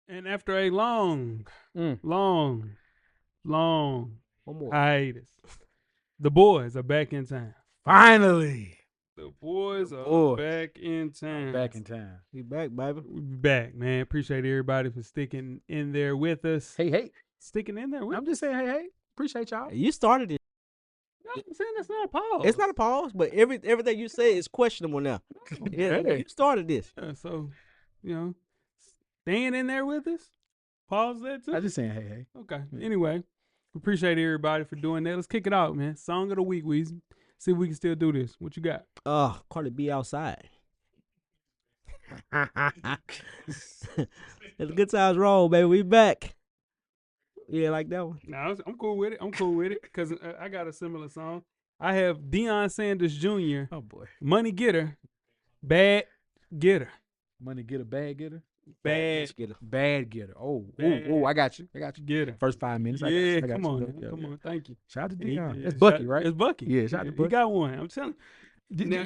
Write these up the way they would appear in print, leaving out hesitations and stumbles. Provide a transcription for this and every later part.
And after a long hiatus, the boys are back in town. Finally. The boys are back in town. Back in town. We back, baby. We back, man. Appreciate everybody for sticking in there with us. Hey. Sticking in there with us. I'm just saying, hey. Appreciate y'all. You started it. No, I'm saying that's not a pause. It's not a pause, but everything you say is questionable now. Yeah, you started this. Yeah, so, staying in there with us. Pause that too. I'm just saying, hey. Okay. Anyway, appreciate everybody for doing that. Let's kick it out, man. Song of the week, Weezy. See if we can still do this. What you got? Cardi B outside. It's good times roll, baby. We back. Yeah, like that one. No, I'm cool with it. Because I got a similar song. I have Deion Sanders Jr. Oh, boy. Money Getter. Bad Getter. Money Getter, Bad Getter? Bad Getter. Bad Getter. Oh, I got you. Getter. First 5 minutes. Yeah, I got come you. on. Yeah. Come on. Thank you. Shout out to Deion. Yeah. That's Bucky, right? It's Bucky. Yeah, shout out to Bucky. You got one. I'm telling you.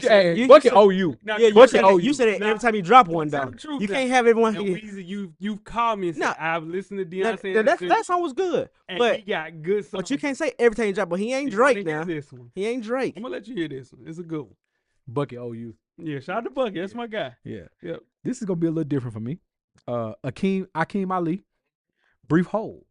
Hey, Bucky owe you. Now, Yeah, you said it every time you drop one, tell though. the truth You now. can't have everyone And here. Weezy, you've called me and said, Nah. I've listened to Deion Sanders. That song was good, and but he got good songs. but you can't say every time you drop. But he ain't You Drake wanna hear now. This one. He ain't Drake. I'm going to let you hear this one. It's a good one. Bucky owe you. Yeah, shout out to Bucky. That's my guy. Yeah. Yep. This is going to be a little different for me. Akeem Ali, Brief Hold.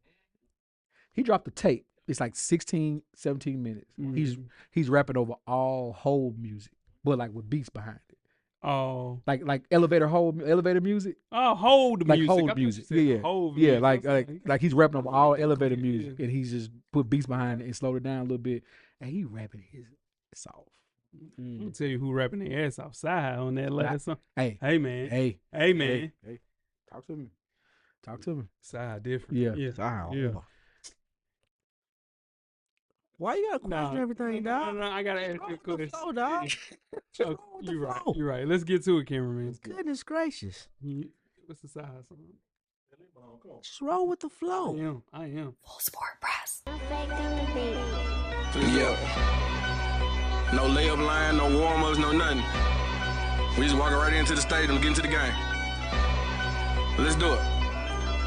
He dropped a tape. It's like 16, 17 minutes. Mhm. He's rapping over all whole music, but like with beats behind it. Oh. Like elevator music. Oh, hold Like music. hold I thought you music. said Yeah. hold Yeah, music. like he's rapping over all elevator Yeah. music, and he's just put beats behind it and slowed it down a little bit, and he rapping his off. I'm gonna tell you who rapping their ass outside on that last song. Hey, man. hey, man. hey, talk to me. Side different. Yeah. Yeah. Why you gotta question everything, dog? No, I gotta ask you a question. Flow, dog. Oh, you're right. Let's get to it, cameraman. Goodness gracious. What's the size? Just roll with the flow. I am. Full Sport Press. Yeah. No layup line, no warm-ups, no nothing. We just walking right into the stadium, get into the game. Let's do it.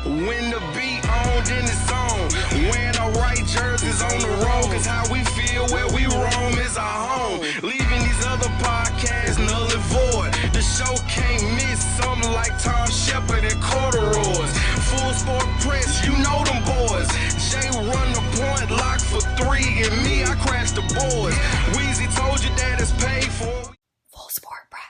When the beat on, then it's on. Wearing our right jerseys on the road, cause how we feel where we roam is our home. Leaving these other podcasts null and void. The show can't miss something like Tom Shepard and corduroys. Full Sport Press, you know them boys. Jay run the point, lock for 3, and me, I crash the boards. Weezy told you that it's paid for. Full Sport Press.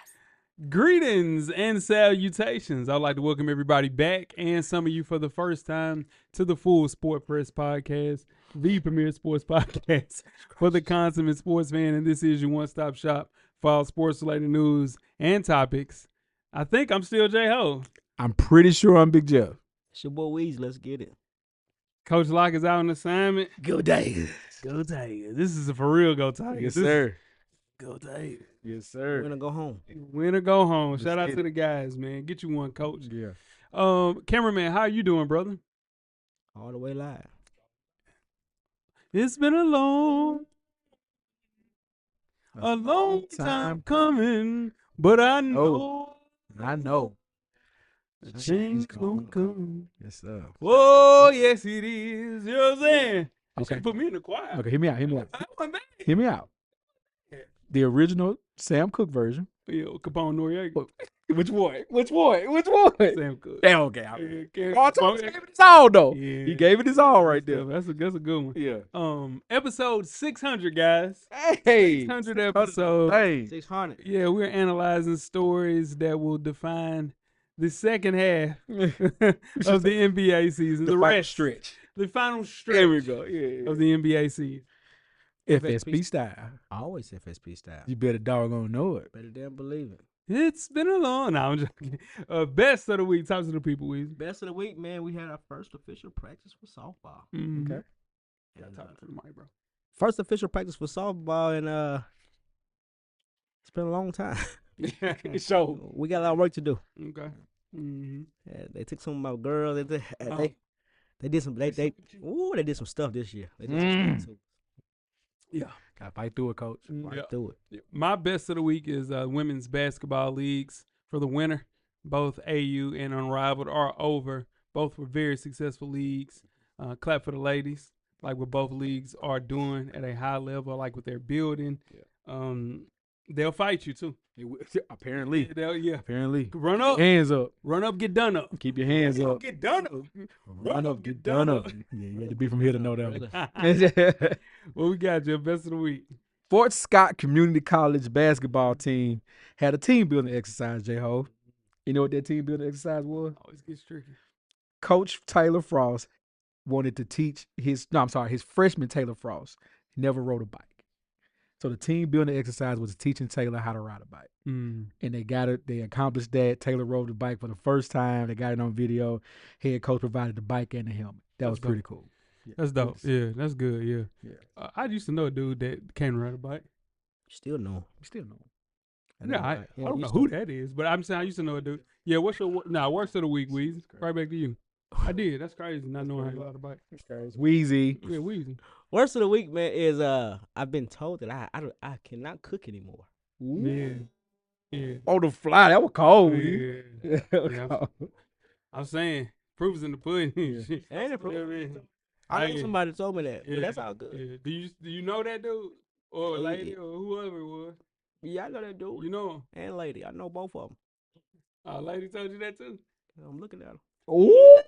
Greetings and salutations. I'd like to welcome everybody back and some of you for the first time to the Full Sport Press Podcast, the premier sports podcast for the consummate sports fan. And this is your one-stop shop for all sports-related news and topics. I think I'm still J-Ho. I'm pretty sure I'm Big Jeff. It's your boy Weezy. Let's get it. Coach Locke is out on assignment. Go Tigers. Go Tigers. This is a for real go Tigers. Go Tigers. Yes, We're sir. gonna go home. Win or go home. Let's Shout out get to the guys, man. Get you one, coach. Yeah. Cameraman, how you doing, brother? All the way live. It's been a long time coming, but I know I know. the change gonna come. Yes, sir. Oh, yes, it is. You know what I'm saying? Okay. Put me in the choir. Okay, hear me out. I wasn't bad. Hear me out. The original Sam Cooke version. Yeah, Capone Noriega. Which one? Sam Cooke. Damn, okay. Capone- He gave it his all, though. Yeah. He gave it his all right there. That's a good one. Yeah. Episode 600, guys. Hey. 600 episodes. Hey. 600. Yeah, we're analyzing stories that will define the second half of the NBA season. The rest stretch. The final stretch There we go. Yeah. of the NBA season. FSP style. Always FSP style. You better doggone know it. Better damn believe it. It's been a long. No, I'm joking. Best of the week. Talk to the people, Weezy. Best of the week, man. We had our first official practice for softball. Mhm. Okay. Yeah, talk to the mic, bro. First official practice for softball, and it's been a long time. So We got a lot of work to do. okay. Mm-hmm. Yeah, they took some of my girls. They did some. They did some stuff this year. They did some stuff too. Yeah. Gotta fight through it, coach. Right Yeah. through it. My best of the week is women's basketball leagues for the winter. Both AU and Unrivaled are over. Both were very successful leagues. Clap for the ladies, like what both leagues are doing at a high level, like what they're building. Yeah. They'll fight you too. Apparently. Yeah. Apparently. Run up, Hands up. run up, get done up. Keep your hands up. Get done up. Run up, get done up. Yeah, you had to be from here to know that one. What we got, Jeff? Best of the week. Fort Scott Community College basketball team had a team building exercise, J-Ho. You know what that team building exercise was? Always gets tricky. Coach Taylor Frost wanted to teach his freshman Taylor Frost never rode a bike. So the team building exercise was teaching Taylor how to ride a bike. Mm. And they accomplished that. Taylor rode the bike for the first time. They got it on video. Head coach provided the bike and the helmet. That was pretty cool. Yeah. That's dope. Yeah, that's good. Yeah. Yeah. I used to know a dude that can't ride a bike. Still no. We still know. Yeah, I don't know who that is, but I'm saying I used to know a dude. Yeah, what's your worst of the week, Weezy? Right back to you. I did. That's crazy. Not knowing how to ride a bike. Weezy. Yeah, Weezy. Worst of the week, man, is I've been told that I cannot cook anymore. Yeah. Yeah. On the fly. That was cold. Yeah. That was Yeah. cold. I'm saying, proof's in the pudding. Shit. Ain't it, bro? Yeah, man. I know Yeah. somebody told me that, Yeah. but that's all good. Yeah. Do you know that dude or Yeah. lady or whoever it was? Yeah, I know that dude You know him? and lady. I know both of them. Lady told you that too. I'm looking at them. Ooh.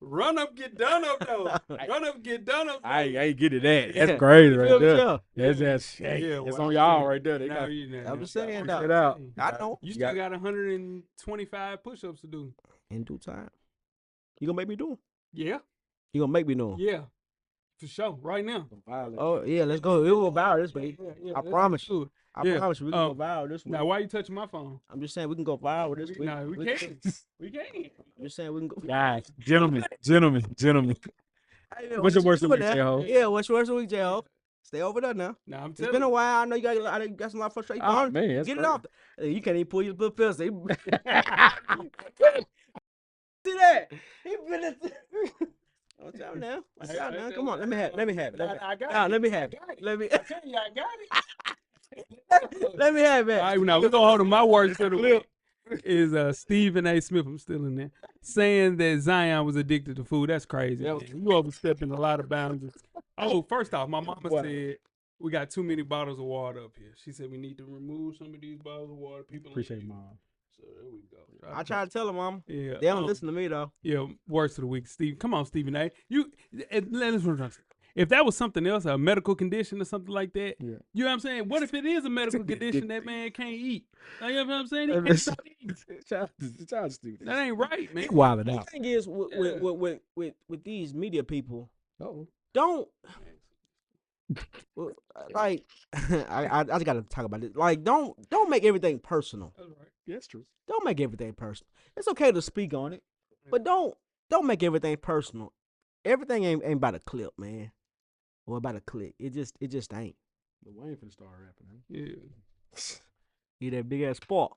Run up, get done up though. Run up, get done up. I ain't getting that. Yeah. That's crazy right Feel me, there. Jeff? That's Yeah, it's well, on y'all right there. They Now got you know. I'm just saying, it dog. out. I know. You still got 125 push-ups to do. In due time. You gonna make me do 'em? Yeah, You gonna make me do 'em? yeah, for sure. Right now. Oh yeah, let's go. We'll go viral this week. I promise you. you. I Yeah. promise you, we can go viral this week. Now, why you touching my phone? I'm just saying we can go viral this week. No, we Look- can't. We can't. I'm just saying we can go. Guys, gentlemen. Hey, man, What's your what worst you of the doing week, now? J-Ho? Yeah, what's your worst of the week, J-Ho? Stay over there now. Nah, I'm It's telling been a you. while. I know you got some lot of frustration. Oh, Get man, that's it great. off. You can't even pull your little pills. See that? He been at Watch out now. Watch out now. Come on, let me have it. Let me have it. I got Nah, it. let me have it. Let me I tell you, I got it. let me have it. All right, now we're gonna hold on. My worst of the week is Stephen A. Smith. I'm still in there, saying that Zion was addicted to food. That's crazy. Yeah. Man. You overstepping a lot of boundaries. Oh, first off, my mama said we got too many bottles of water up here. She said we need to remove some of these bottles of water. People Appreciate ain't Mom. using. So there we go. I try to tell her, Mom. Yeah. They don't listen to me though. Yeah, worst of the week, Steve. Come on, Stephen A. If that was something else, a medical condition or something like that, Yeah. you know what I'm saying? What if it is a medical condition that man can't eat? You know what I'm saying? He can't stop eating. Child stupid. That ain't right, man. Wilding The out. thing is, with these media people, Oh. don't like. I just gotta talk about it. Like, don't make everything personal. That's right. Yeah, that's true. Don't make everything personal. It's okay to speak on it, but don't make everything personal. Everything ain't about a clip, man, or about a click. It just ain't. But Wayne finna start rapping. Yeah. You that big ass spark.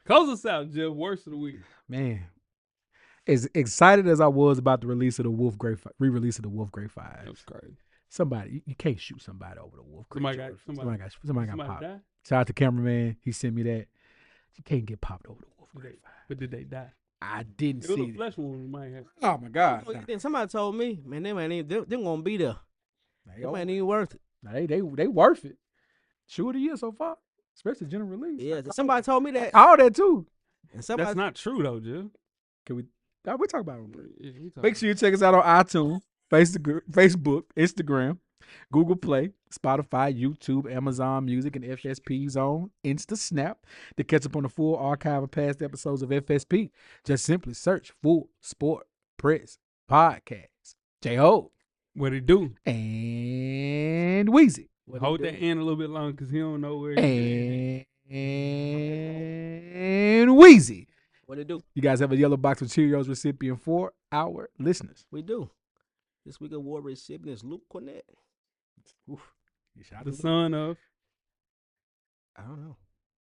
Close us out, Jeff. Worst of the week. Man, as excited as I was about the release of the Wolf Grade re-release of the Wolf Grade 5, That was crazy. somebody you can't shoot somebody over the Wolf Grade. Somebody got somebody got popped. died? Shout out to cameraman. He sent me that. You can't get popped over the Wolf Grade 5. But did they die? I didn't It was see a it. flesh wound we might have. Oh my God. Then somebody told me, man, they ain't they gonna be there. They ain't even worth it. They worth it. Shoe of the year so far, especially general release. Yeah, somebody told me that. All that too. And somebody That's not true though, Jeff. Can we? We talk about it. Yeah, we talking- Make sure you check us out on iTunes, Facebook, Instagram, Google Play, Spotify, YouTube, Amazon Music, and FSP Zone, Insta Snap. To catch up on the full archive of past episodes of FSP, just simply search Full Sport Press Podcast. J-Ho What it do? and Weezy. Hold that in a little bit longer because he don't know where he And Weezy. what it do? You guys have a yellow box of Cheerios recipient for our listeners. We do. This week award recipient is Luke Kornet. Oof. You shot the it. son of I don't know.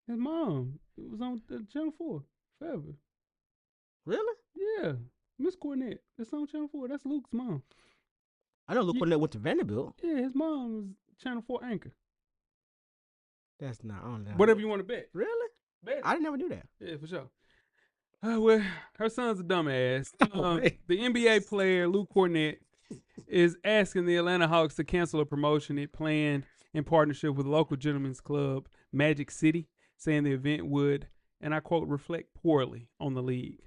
his mom. It was on Channel 4 forever. Really? Yeah. Miss Kornet. It's on Channel 4. That's Luke's mom. I know Luke You- Kornet went to Vanderbilt. Yeah, his mom was Channel 4 anchor. That's not on there. Whatever you want to bet. Really? Bet. I never knew that. Yeah, for sure. Well, her son's a dumbass. Oh, man. The NBA player Luke Kornet is asking the Atlanta Hawks to cancel a promotion it planned in partnership with local gentlemen's club Magic City, saying the event would, and I quote, reflect poorly on the league.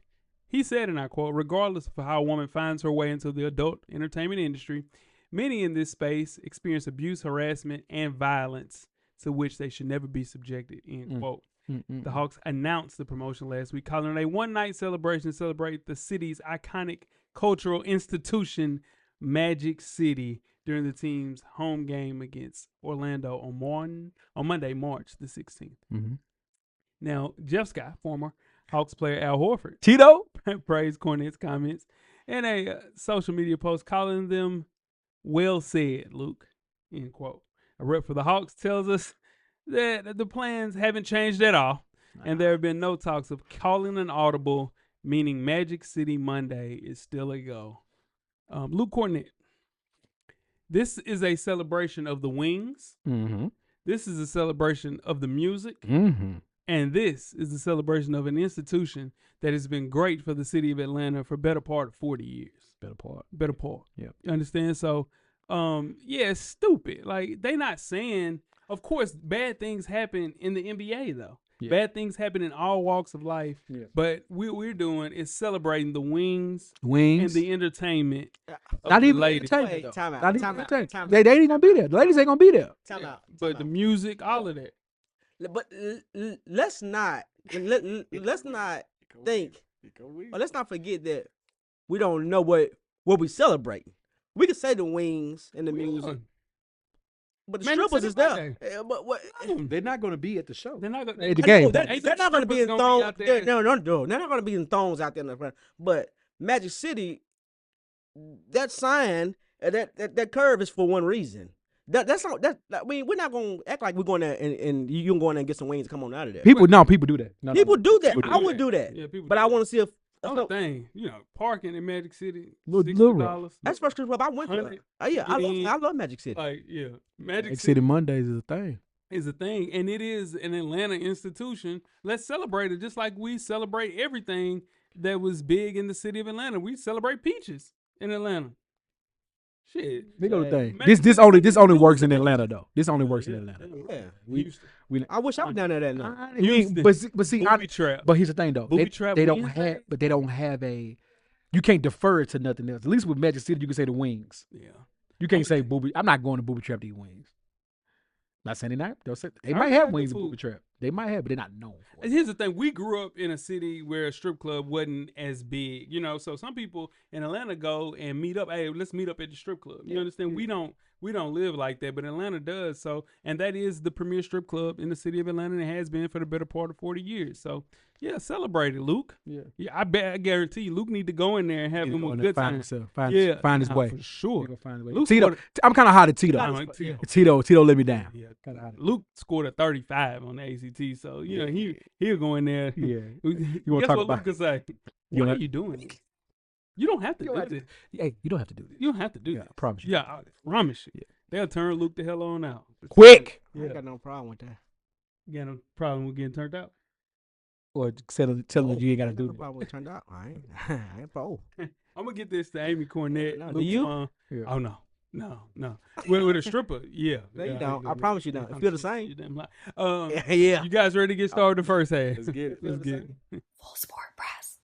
He said, and I quote, regardless of how a woman finds her way into the adult entertainment industry, many in this space experience abuse, harassment, and violence to which they should never be subjected, end quote. The Hawks announced the promotion last week, calling it a one-night celebration to celebrate the city's iconic cultural institution, Magic City, during the team's home game against Orlando on Monday, March the 16th. Mm-hmm. Now, Jeff Scott, former Hawks player Al Horford, Tito. praised Kornet's comments in a social media post, calling them well said, Luke, end quote. A rep for the Hawks tells us that the plans haven't changed at all, and there have been no talks of calling an audible, meaning Magic City Monday is still a go. Luke Kornet, this is a celebration of the wings. Mm-hmm. This is a celebration of the music. Mm-hmm. And this is the celebration of an institution that has been great for the city of Atlanta for better part of 40 years. Better part. Yep. You understand? So, yeah, it's stupid. Like, they not saying, of course, bad things happen in the NBA, though. Yeah. Bad things happen in all walks of life. Yeah. But what we're doing is celebrating the wings and Wings. the entertainment of Not the even ladies. entertainment, Wait, though. time out, Not even time out, entertainment. time out. They ain't gonna be there. The ladies ain't gonna be there. Time out. But the music, all of that. But let's not let's not think, or let's not forget that we don't know what we celebrating. We can say the wings and the music, but the Man, strippers it's is there. Monday. But what? They're not gonna be at the show. They're not gonna, At the I game. know, Ain't they're no not going to be in strippers gonna be out thongs. there. No, they're not going to be in thongs out there in the front. But Magic City, that sign, that curve is for one reason. That's not that. I mean, we're not going to act like we're going there and you can go in there and get some wings and come on out of there. People do that. No, People do that. People I would do that. Yeah, people But do I want to see if Only thing, parking in Magic City, Little $60. that's first Christmas club I went to. 100. Yeah, Get I love Magic City. Like, yeah, Magic Magic City City Mondays is a thing. is a thing, and it is an Atlanta institution. Let's celebrate it just like we celebrate everything that was big in the city of Atlanta. We celebrate peaches in Atlanta. Shit. Big old thing. Magic This City only do works it. in Atlanta though. This only works in Yeah, Atlanta. Yeah, We I wish I was down there that night. Houston. but see, Booby trap. but here's the thing though. Booby trap They don't Wednesday? have, but they don't have a. You can't defer it to nothing else. At least with Magic City, you can say the wings. Yeah. You can't say booby. I'm not going to booby trap to eat wings. Not saying they not. They'll say they I might like have the wings in food. booby trap. They might have, but they're not known for And it. here's the thing: we grew up in a city where a strip club wasn't as big, So some people in Atlanta go and meet up. Hey, let's meet up at the strip club. You understand? We don't live like that, but Atlanta does. So, and that is the premier strip club in the city of Atlanta, and it has been for the better part of 40 years. So, yeah, celebrate it, Luke. Yeah. I guarantee you, Luke need to go in there and have He him go a in there, good find time. himself, find his nah, way. for He sure. gonna find his way. Luke Tito, scored I'm kind of hot at Tito. I like Tito. Tito let me down. Yeah, Kind of hot. Luke scored a 35 on the ACT, so he'll go in there. Yeah. Guess wanna talk what about- Luke could say? You What wanna- are you doing? You don't have to You do don't have this. Hey, you don't have to do this. You don't have to do Yeah, this. I promise you. Yeah, I promise you. Yeah. They'll turn Luke the hell on out. Quick. I ain't got no problem with that. You got a problem with getting turned out? Or tell them you ain't got to do No that. problem with it turned out. I ain't pro. I'm gonna get this to Amy Kornet. No, do Luke you? Swan. Yeah. Oh no. With a stripper, yeah. No, you Yeah, don't. yeah, I promise you don't. yeah. It feel the same. You damn lie. Yeah. You guys ready to get started the first half? Let's get it. Let's get it. Full Sport Press.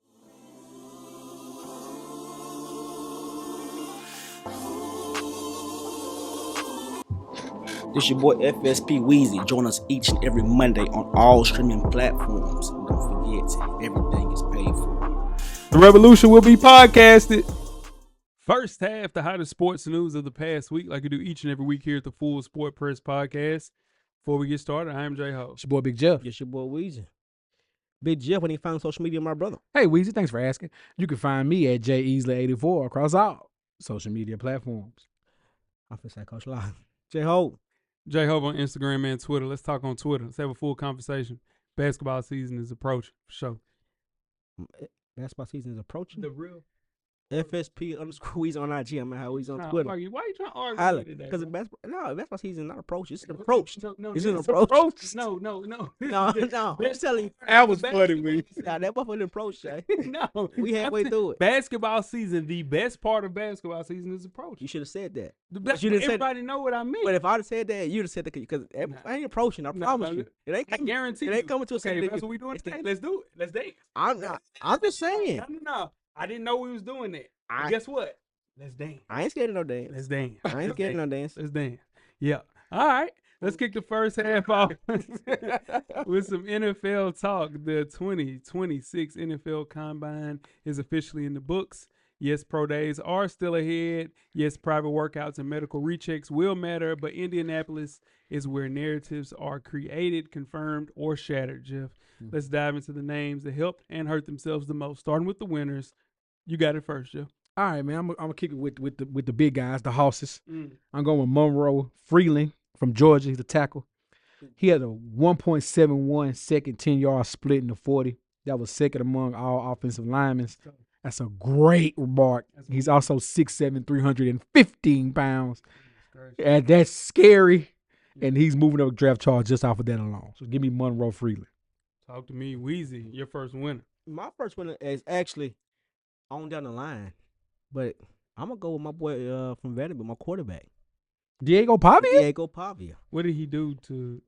This your boy FSP Weezy. Join us each and every Monday on all streaming platforms. And don't forget, everything is paid for. The revolution will be podcasted. First half, the hottest sports news of the past week, like we do each and every week here at the Full Sport Press Podcast. Before we get started, I am J Ho. It's your boy Big Jeff. It's your boy Weezy. Big Jeff when he found social media, my brother. Hey, Weezy, thanks for asking. You can find me at JEasley84 across all social media platforms. I'm finna say Coach Live. J-Ho. J Ho on Instagram and Twitter. Let's talk on Twitter. Let's have a full conversation. Basketball season is approaching for sure. Basketball season is approaching. The real FSP _ Weezy on IG. I'm how he's on Nah, Twitter. why you trying to argue Holla, with me today? because bro? basketball season not approach. It's an approach. No, It's an this approach. No. No, no. I'm telling you, That was funny, Weezy. nah, that motherfucking approach, Jay. No, We halfway through it. Basketball season, the best part of basketball season is approach. You should have said that. But you didn't say everybody know what I mean. But if I'd have said that, you'd have said that because I ain't approaching. I promise you, it ain't. I guarantee it ain't you. coming to a Okay, second. that's what we doing today. Let's do it. Let's dance. I'm not. I'm just saying. No. I didn't know we was doing that. But guess what? Let's dance. I ain't scared of no dance. Let's dance. I ain't scared of no dance. Let's dance. Yeah. All right. Let's kick the first half off with some NFL talk. The 2026 NFL Combine is officially in the books. Yes, pro days are still ahead. Yes, private workouts and medical rechecks will matter, but Indianapolis is where narratives are created, confirmed, or shattered, Jeff. Let's dive into the names that helped and hurt themselves the most, starting with the winners. You got it first, Jeff. All right, man. I'm gonna kick it with the big guys, the horses. I'm going with Monroe Freeland from Georgia. He's a tackle. He had a 1.71 second 10-yard split in the 40. That was second among all offensive linemen. That's a great remark. He's also 6'7", 315 pounds. And that's scary. And he's moving up a draft charge just off of that alone. So give me Monroe Freeland. Talk to me, Weezy, your first winner. My first one is actually on down the line, but I'm gonna go with my boy from Vanderbilt, my quarterback, Diego Pavia? Diego Pavia. What did he do to?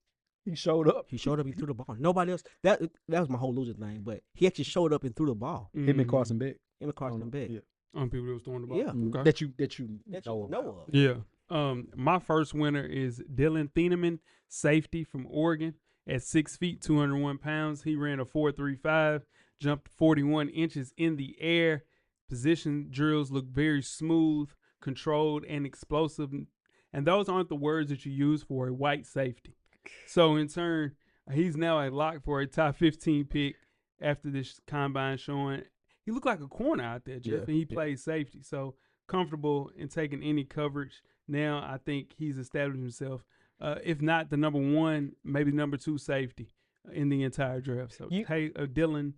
He showed up. He showed up. He threw the ball. Nobody else. That was my whole loser thing. But he actually showed up and threw the ball. Him and Carson Beck. Him and Carson Beck. Yeah. On people that was throwing the ball. Yeah. Okay. That you That know you of. know of. Yeah. My first winner is Dylan Thieneman, safety from Oregon, at 6 feet, 201 pounds. He ran a 4.35, jumped 41 inches in the air. Position drills look very smooth, controlled, and explosive. And those aren't the words that you use for a white safety. So in turn, he's now a lock for a top 15 pick after this combine showing. He looked like a corner out there, Jeff, Yeah, and he played safety. So comfortable in taking any coverage. Now I think he's established himself, if not the number one, maybe number two safety in the entire draft. So Dylan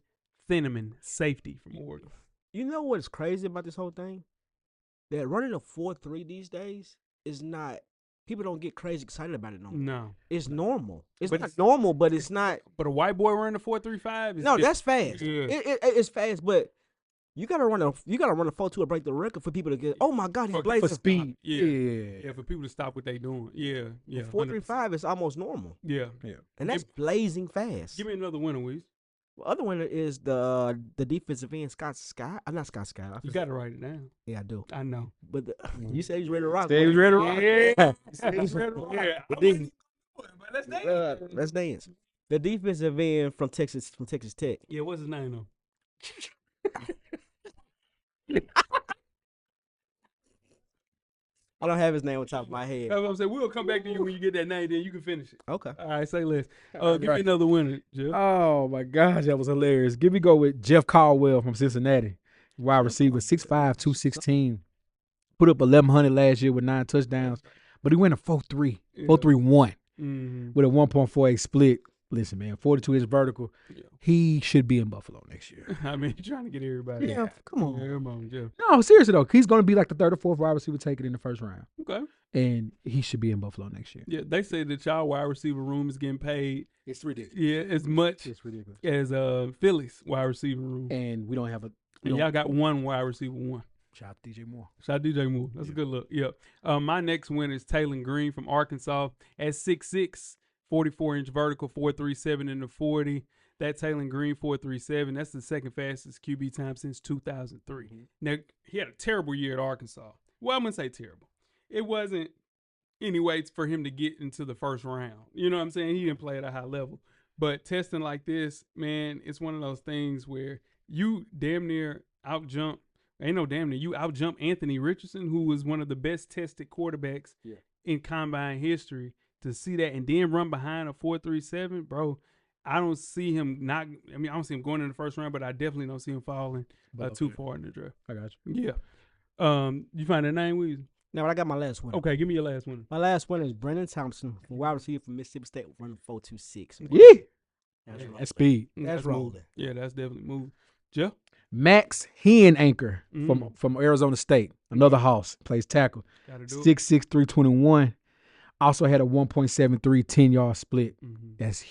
Thieneman, safety from Oregon. You know what's crazy about this whole thing? That running a 4.3 these days is not. People don't get crazy excited about it no more. No. It's normal. It's But not it's- normal, but it's not. But a white boy running a 4.35 is No, that's fast. Yeah. It's fast, but you gotta run a 4.2 to break the record for people to get. Oh my God, he's blazing For speed. Yeah. Yeah. Yeah, for people to stop what they doing. Yeah. 4.35 is almost normal, Yeah. and that's blazing fast. Give me another winner, Weez. The other one is the defensive end Scott. I'm not Scott. You got to write it down. Yeah, I do. I know. But you said he's ready to rock. Stay boy. ready to rock. Yeah. He's ready to rock. Yeah. The def- But let's dance. Let's dance. The defensive end from Texas Tech. Yeah, what's his name, though? I don't have his name on top of my head. That's what I'm saying. We'll come back to you when you get that name, then you can finish it. Okay. All right, say less. Give me Right. another winner, Jeff. Oh my gosh, that was hilarious. Give me go with Jeff Caldwell from Cincinnati. Wide receiver, 6'5", 216. Put up 1,100 last year with 9 touchdowns. But he went a 4.3, 4.31 Mm-hmm. with a 1.48 split. Listen, man, 42-inch vertical. Yeah. He should be in Buffalo next year. I mean, you're trying to get everybody. Yeah, come on. Yeah, come on, Jeff. No, seriously though, he's going to be like the third or fourth wide receiver taken in the first round, Okay. and he should be in Buffalo next year. Yeah, they say that y'all wide receiver room is getting paid, It's ridiculous. yeah, as much It's ridiculous. as Philly's wide receiver room. And we don't have a. And y'all got one wide receiver one. Shout out to DJ Moore. Shout out DJ Moore. That's a good look. Yep. My next winner is Taylor Green from Arkansas at 6'6", 44-inch vertical, 4.37 in the 40. That Taylor Green 4.37, that's the second fastest QB time since 2003. Now, he had a terrible year at Arkansas. Well, I'm going to say terrible. It wasn't anyway for him to get into the first round. You know what I'm saying? He didn't play at a high level. But testing like this, man, it's one of those things where you damn near out-jump. Ain't no damn near. You out-jump Anthony Richardson, who was one of the best tested quarterbacks in combine history. To see that and then run behind a 4.37, bro, I don't see him I don't see him going in the first round, but I definitely don't see him falling too far in the draft. I got you. Yeah. You find that name, Weezy? Now I got my last one. Okay, give me your last one. My last one is Brennan Thompson, wide receiver from Mississippi State, running 4.26. Yeah. That's rolling. That's speed. That's moving. rolling. Yeah, that's definitely moving. Jeff? Max Hen Anchor from Arizona State. Another hoss. Plays tackle. 6'6", 321. Also had a 1.73 10-yard split. That's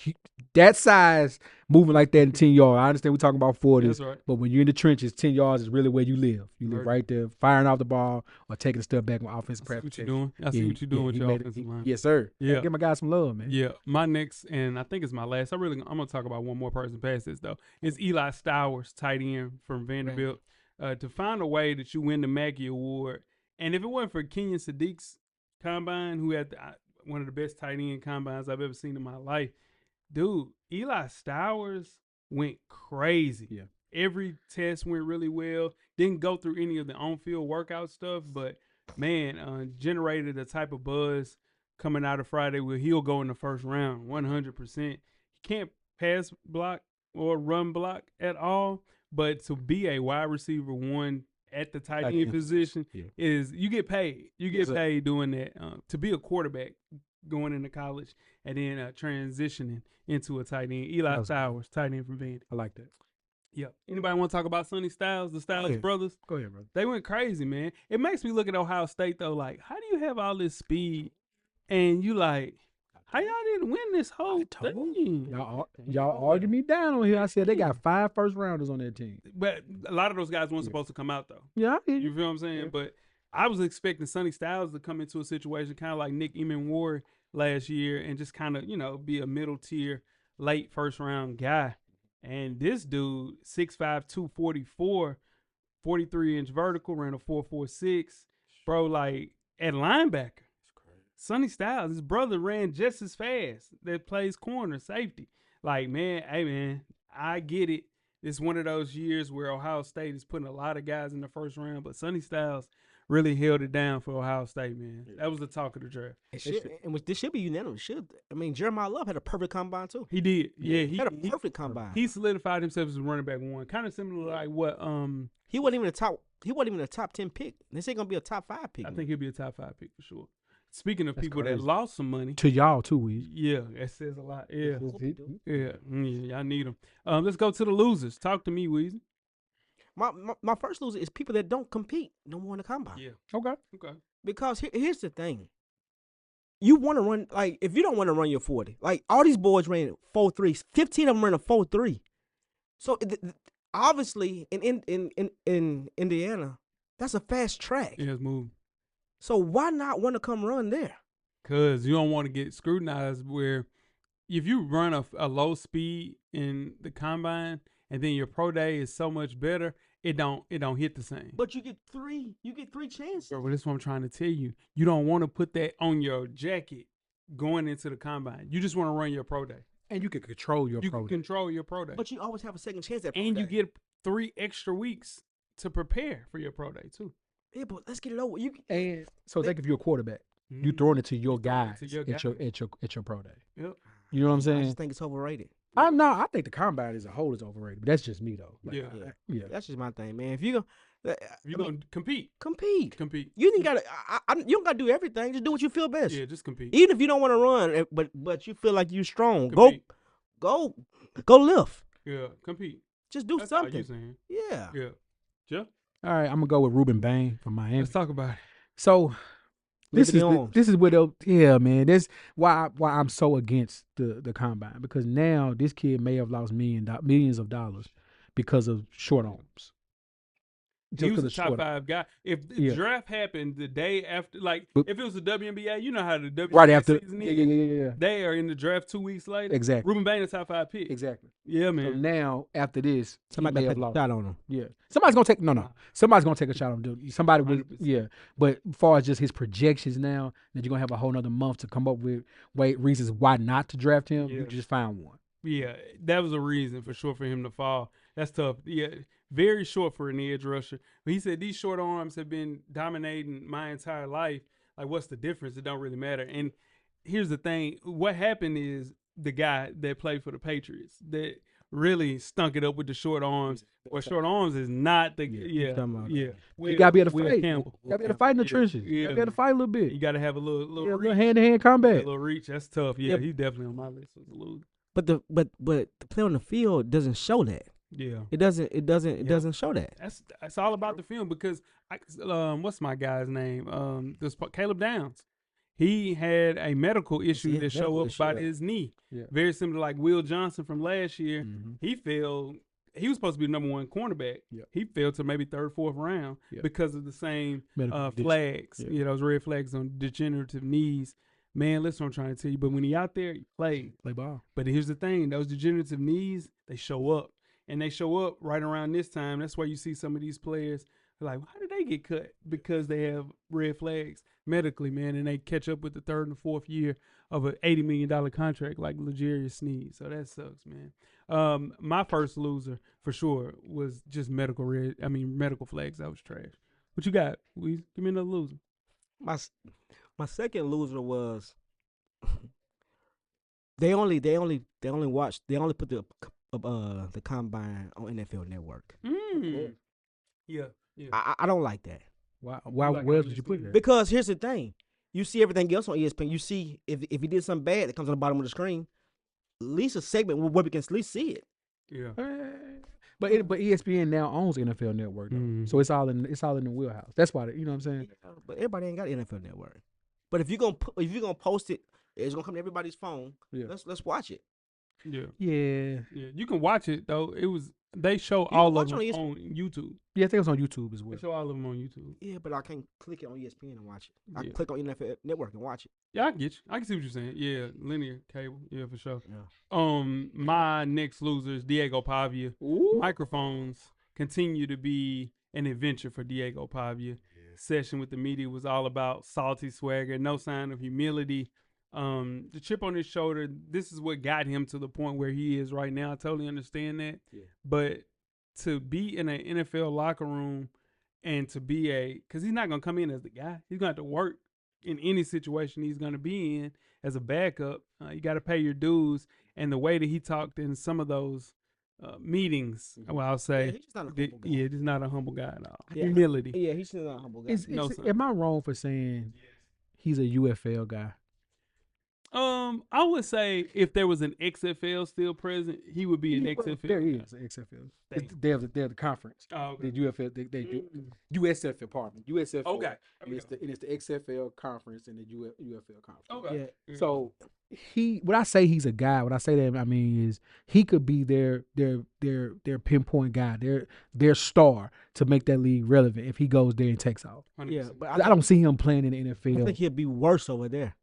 that size moving like that in 10 yards. I understand we're talking about 40s, That's right. but when you're in the trenches, 10 yards is really where you live. You live right there, firing off the ball or taking a step back on offensive I see practice. what you're doing. I see what you're doing with your offensive line. Yes, sir. Yeah. Give my guy some love, man. Yeah, my next, and I think it's my last. I'm gonna talk about one more person past this though. It's Eli Stowers, tight end from Vanderbilt. To find a way that you win the Mackey Award, and if it wasn't for Kenyon Sadiq's combine, who had one of the best tight end combines I've ever seen in my life, dude, Eli Stowers went crazy. Yeah. Every test went really well. Didn't go through any of the on-field workout stuff, but man, generated a type of buzz coming out of Friday where he'll go in the first round 100%. He can't pass block or run block at all, but to be a wide receiver one at the tight end position is you get paid. You get paid doing that. To be a quarterback going into college and then transitioning into a tight end. Eli Stowers, tight end from Vandy. I like that. Yep. Anybody want to talk about Sonny Styles, the Styles brothers? Go ahead, brother. They went crazy, man. It makes me look at Ohio State, though, like, how do you have all this speed and you like, how y'all didn't win this whole thing? Y'all argued me down on here. I said they got 5 first-rounders on their team. But a lot of those guys weren't supposed to come out, though. Yeah, You feel what I'm saying? Yeah. But I was expecting Sonny Styles to come into a situation kind of like Nick Eman-Ward last year and just kind of, be a middle-tier, late first-round guy. And this dude, 6'5", 244, 43-inch vertical, ran a 4.46. Bro, like, at linebacker. Sonny Styles, his brother ran just as fast. That plays corner, safety. Like, man, hey, man, I get it. It's one of those years where Ohio State is putting a lot of guys in the first round, but Sonny Styles really held it down for Ohio State, man. That was the talk of the draft. This should be unanimous. Jeremiah Love had a perfect combine, too. He did. Yeah, he had a perfect combine. He solidified himself as a running back one. Kind of similar like what he wasn't even a top 10 pick. This ain't gonna be a top 5 pick. I think he'll be a top 5 pick for sure. Speaking of people that lost some money. To y'all, too, Weezy. Yeah, that says a lot. Yeah. Y'all need them. Let's go to the losers. Talk to me, Weezy. My first loser is people that don't compete no more in the combine. Yeah. Okay. Because here's the thing. You want to run, like, if you don't want to run your 40, like, all these boys ran 4.3. 15 of them ran a 4.3. So, obviously, in Indiana, that's a fast track. Yeah, it's moving. So why not want to come run there? Because you don't want to get scrutinized where if you run a low speed in the combine and then your pro day is so much better, it don't hit the same. But you get three chances. Bro, that's what I'm trying to tell you. You don't want to put that on your jacket going into the combine. You just want to run your pro day. And you can control your pro day. You can control your pro day. But you always have a second chance at pro day. And you get 3 extra weeks to prepare for your pro day too. Yeah, but let's get it over. And so think if you're a quarterback, you throwing it to your guys at your pro day. Yep. You know what I'm saying? I just think it's overrated. I think the combine as a whole is overrated, but that's just me though. Like, yeah. That's just my thing, man. If you're gonna compete. You didn't gotta. You don't gotta do everything. Just do what you feel best. Yeah, just compete. Even if you don't want to run, but you feel like you're strong, compete. go lift. Yeah, compete. Just do That's something. All you saying. Yeah. Yeah. Jeff? All right, I'm gonna go with Ruben Bain from Miami. Let's talk about it. So this is what man. That's why I'm so against the combine, because now this kid may have lost millions of dollars because of short arms. He was a top 5 guy. If the draft happened the day after, like if it was the WNBA, you know how the WNBA right after season is. They are in the draft 2 weeks later. Exactly. Ruben Bain, a top 5 pick. Exactly. Yeah, man. So now after this, somebody got a shot on him. Yeah. Somebody's gonna take Somebody's gonna take a shot on him. Somebody will. Yeah. But as far as just his projections now, that you're gonna have a whole nother month to come up with reasons why not to draft him. You just found one. Yeah, that was a reason for sure for him to fall. That's tough. Yeah, very short for an edge rusher. But he said these short arms have been dominating my entire life. Like, what's the difference? It don't really matter. And here's the thing. What happened is the guy that played for the Patriots that really stunk it up with the short arms. Well, short arms is not the You gotta be able to fight. Campbell. You gotta be able to fight in the trenches. You gotta be able to fight a little bit. You gotta have a little hand-to-hand combat. A little reach. That's tough. Yeah, he's definitely on my list as a loser. But the play on the field doesn't show that. Yeah. It doesn't show that. That's all about the film because what's my guy's name? Caleb Downs. He had a medical issue his that showed medical up issue, about yeah. his knee. Yeah. Very similar like Will Johnson from last year. Mm-hmm. He fell. He was supposed to be the number one cornerback. Yeah. He fell to maybe third, fourth round Yeah. because of the same Medical condition. flags. Yeah. You know, those red flags on degenerative knees. Man, listen, what I'm trying to tell you. But when he out there, he played. Play ball. But here's the thing: those degenerative knees, they show up, and they show up right around this time. That's why you see some of these players like, how did they get cut? Because they have red flags medically, man, and they catch up with the third and fourth year of an $80 million contract like L'Jarius Sneed. So that sucks, man. My first loser for sure was just medical flags. That was trash. What you got? Give me another loser. My second loser was they only put the combine on NFL Network. Yeah. I don't like that Why? like Where how did you you put see that? because here's the thing: you see everything else on ESPN. You see if he did something bad that comes on the bottom of the screen. At least a segment where we can at least see it. Yeah. But ESPN now owns NFL Network, though. Mhm. So it's all in the wheelhouse. That's why you know what I'm saying. Yeah, but everybody ain't got NFL Network. But if you're gonna post it, it's gonna come to everybody's phone. Yeah. Let's watch it. Yeah. Yeah, You can watch it though. They show can all of watch them on ESPN. on YouTube. yeah. I think it's on YouTube as well. They show all of them on YouTube. Yeah, but I can't click it on ESPN and watch it. I Yeah. can click on NFL Network and watch it. Yeah, I get you. I can see what you're saying. Yeah, linear cable. Yeah, for sure. Yeah. My next loser is Diego Pavia. Microphones continue to be an adventure for Diego Pavia. Session with the media was all about salty swagger, no sign of humility. The chip on his shoulder, this is what got him to the point where he is right now. I totally understand that. Yeah. But to be in an NFL locker room and to be because he's not going to come in as the guy. He's going to have to work in any situation he's going to be in as a backup. You got to pay your dues. And the way that he talked in some of those meetings, well, I'll say, he's just not a humble guy. he's not a humble guy at all. Yeah. Humility. Yeah, he's not a humble guy. Am I wrong for saying he's a UFL guy? I would say if there was an XFL still present, he would be an XFL. There is an XFL. They're the conference. Oh, okay. The UFL. They do USFL. Pardon me. USFL. Okay. And it's the XFL conference and the UFL conference. Okay. Yeah. So when I say he's a guy, what I say that I mean is he could be their pinpoint guy, their star to make that league relevant if he goes there and takes off. 100%. Yeah, but I don't see him playing in the NFL. I think he'll be worse over there.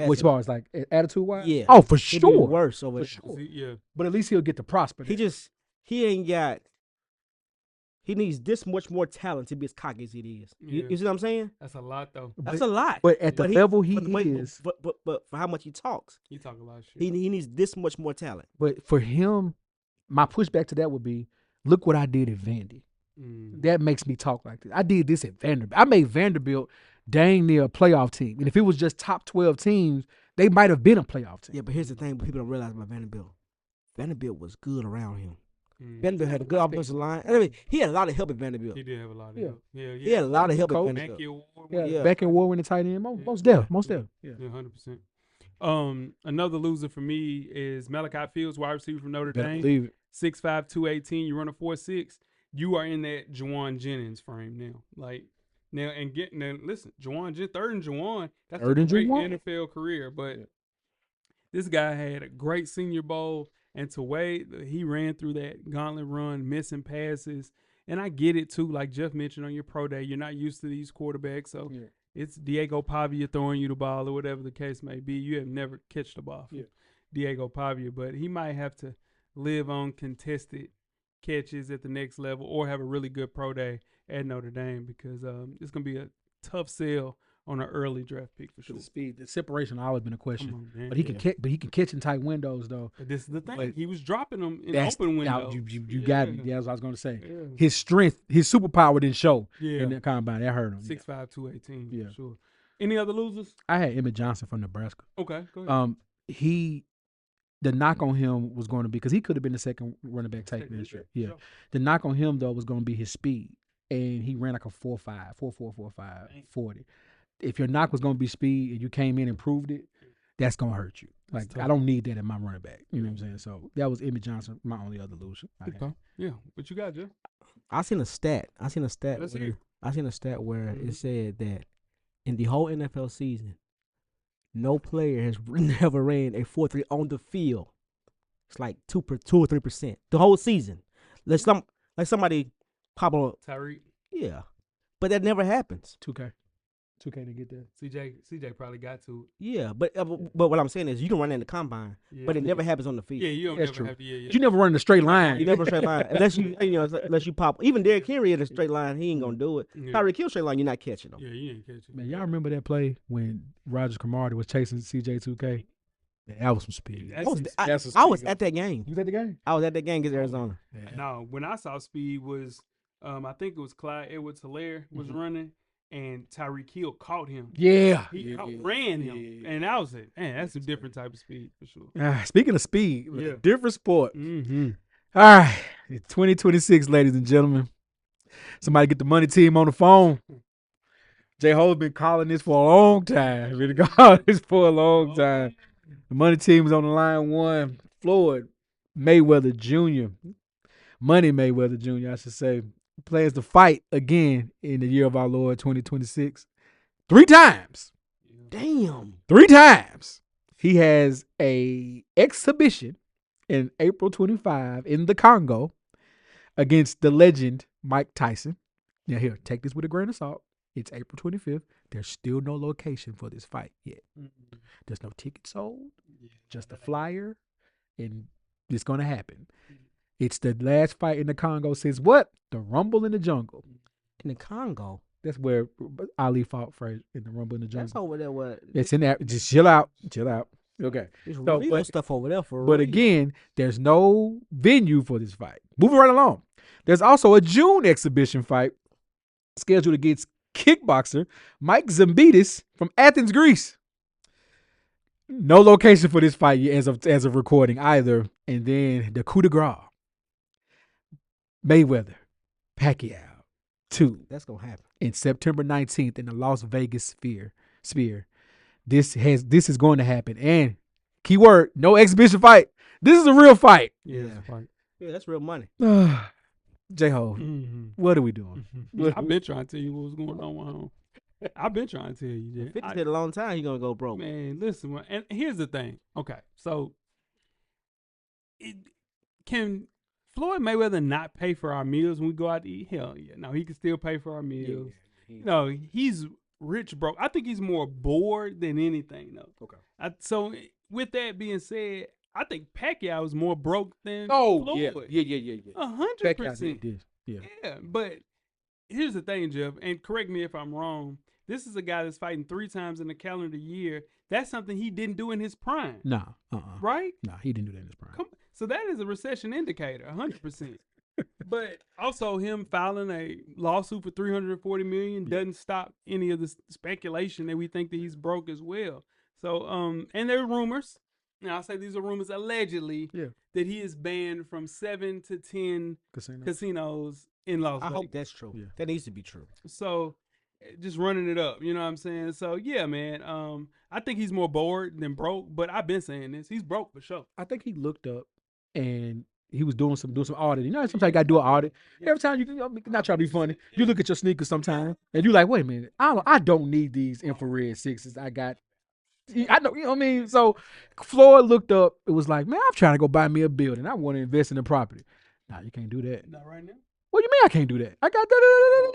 Which far as like attitude wise? Yeah. Oh, for He'll be sure. worse over there. Sure. Yeah. But at least he'll get the prosper. He ain't got. He needs this much more talent to be as cocky as it is. Yeah. You see what I'm saying? That's a lot though. That's a lot. But at the level he is, but for how much he talks, You talk a lot of shit. he needs this much more talent. but for him, my pushback to that would be, look what I did at Vandy. That makes me talk like this. I did this at Vanderbilt. I made Vanderbilt dang near a playoff team. And if it was just top 12 teams, they might have been a playoff team. Yeah, but here's the thing: people don't realize about Vanderbilt. Vanderbilt was good around him. Vanderbilt had a good offensive line. I mean, he had a lot of help at Vanderbilt. He did have a lot of Yeah. help. Yeah. He had a lot of help at Coach. Vanderbilt. Mackey Award. Yeah, Yeah. back in war in the tight end. Most definitely. Yeah. Yeah, 100%. Another loser for me is Malachi Fields, wide receiver from Notre Better Dame. believe it. 6'5", 218. You run a 4.6. You are in that Juwan Jennings frame now. Listen, third and Juwan. That's Third a and great Juwan? NFL career. But this guy had a great Senior Bowl, and to wait, he ran through that gauntlet run, missing passes. And I get it too. Like Jeff mentioned on your pro day, you're not used to these quarterbacks, so it's Diego Pavia throwing you the ball or whatever the case may be. You have never catched the ball from Diego Pavia, but he might have to live on contested catches at the next level or have a really good pro day at Notre Dame because it's going to be a tough sell on an early draft pick for sure. The speed, the separation has always been a question. Come on, man. But he can catch. But he can catch in tight windows though. But this is the thing. But He was dropping them in That's open now, windows. you got me. Yeah, that's what I was gonna say. Yeah. His strength, his superpower didn't show Yeah. in the combine. That hurt him. 6'5", 218. Yeah. For sure. Any other losers? I had Emmett Johnson from Nebraska. Okay, go ahead. The knock on him was going to be because he could have been the second running back taken this year. Yeah. Sure. The knock on him though was going to be his speed, and he ran like a 4.5, 4.4, 4.5, 40. If your knock was going to be speed and you came in and proved it, that's gonna hurt you. Like tough. I don't need that in my running back. You know what I'm saying? So that was Emmett Johnson, my only other loser. Okay. Yeah. What you got, Jeff? I seen a stat. Let's where, hear it. I seen a stat where Mhm. it said that in the whole NFL season, no player has never ran a 4.3 on the field. It's like 2 or 3%. The whole season. Like somebody pop on. Tyreek. Yeah, but that never happens. 2K to get there. CJ probably got to. Yeah, but what I'm saying is you can run in the combine, Yeah. but it never happens on the field. Yeah, you don't That's never true. have to. Yeah, yeah. You never run in a straight line. You never straight line unless you pop. Even Derrick Henry in a straight line, he ain't gonna do it. Yeah. Tyreek Hill straight line, you're not catching him. Yeah, you ain't catch it. Man, y'all remember that play when Roger Cromartie was chasing CJ 2K? Man, that was some speed. That's I was, some- I, that's a I was speed at that game. You was at the game? I was at that game against Arizona. No, when I saw speed was, I think it was Clyde Edwards-Helaire was running, and Tyreek Hill caught him. Yeah. He outran him, and I was like, man, that's a different type of speed for sure. Speaking of speed, Yeah. different sport. Mm-hmm. All right, it's 2026, ladies and gentlemen. Somebody get the money team on the phone. J-Ho's been calling this for a long time. Been calling this for a long time. The money team is on the line one. Floyd Mayweather Jr. Money Mayweather Jr., I should say, plans to fight again in the year of our Lord 2026. 3 times. Damn. 3 times. He has a exhibition in April 25 in the Congo against the legend Mike Tyson. Now here, take this with a grain of salt. It's April 25th. There's still no location for this fight yet. There's no ticket sold, just a flyer, and it's going to happen. It's the last fight in the Congo since what? The Rumble in the Jungle. In the Congo. That's where Ali fought Frazier in the Rumble in the Jungle. That's over there. What? It's in there. Just chill out. Chill out. Okay. There's So, real but- stuff over there for But real. again, there's no venue for this fight. Moving right along. There's also a June exhibition fight scheduled against kickboxer Mike Zambidis from Athens, Greece. No location for this fight yet as of recording either. And then the coup de grace. Mayweather, Pacquiao, 2 That's gonna happen. in September 19th in the Las Vegas sphere. This is going to happen. And keyword, no exhibition fight. This is a real fight. Yeah, it's a fight. Yeah, that's real money. J-Ho, Mm-hmm. what are we doing? I've been trying to tell you what was going on with home. I've been trying to tell you that. 50 said a long time he gonna go broke. Man, listen, man, and here's the thing. Okay, so can Floyd Mayweather not pay for our meals when we go out to eat? Hell yeah. No, he can still pay for our meals. No, he's rich broke. I think he's more bored than anything, though. Okay. So with that being said, I think Pacquiao is more broke than Oh, Floyd. yeah. 100%. Yeah. Yeah, but here's the thing, Jeff, and correct me if I'm wrong. This is a guy that's fighting 3 times in the calendar year. That's something he didn't do in his prime, Nah, right? Nah, he didn't do that in his prime. Come, so that is a recession indicator, 100%. But also him filing a lawsuit for $340 million doesn't stop any of the speculation that we think that he's broke as well. So, and there are rumors. Now I say these are rumors allegedly that he is banned from 7 to 10 casinos in Las I Vegas. hope that's true. Yeah. That needs to be true. So just running it up, you know what I'm saying? So yeah, man. I think he's more bored than broke, but I've been saying this. He's broke for sure. I think he looked up and he was doing some audit. You know, sometimes you gotta do an audit. Every time not trying to be funny, you look at your sneakers sometimes and you're like, wait a minute, I don't need these infrared 6s. I know, you know what I mean? So Floyd looked up, it was like, man, I'm trying to go buy me a building. I want to invest in the property. Nah, you can't do that. Not right now. What do you mean I can't do that? I got that.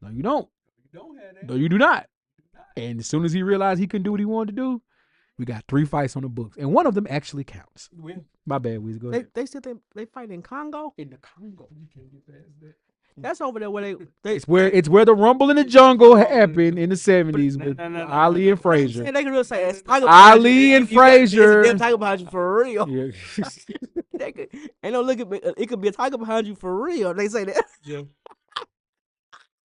No, you don't. You don't have that. No, you do not. And as soon as he realized he couldn't do what he wanted to do, we got 3 fights on the books. And one of them actually counts. When? My bad, Weezy. Go ahead. They said they fight in Congo. In the Congo. You can't get past that. That's over there where they It's where the Rumble in the Jungle happened in the 70s with No. Ali and Frazier. they can really say it's Tiger Ali behind you. and You got- Frazier. It's a damn Tiger behind you for real. Yeah. Ain't no look at me. It could be a tiger behind you for real. They say that. Jeff.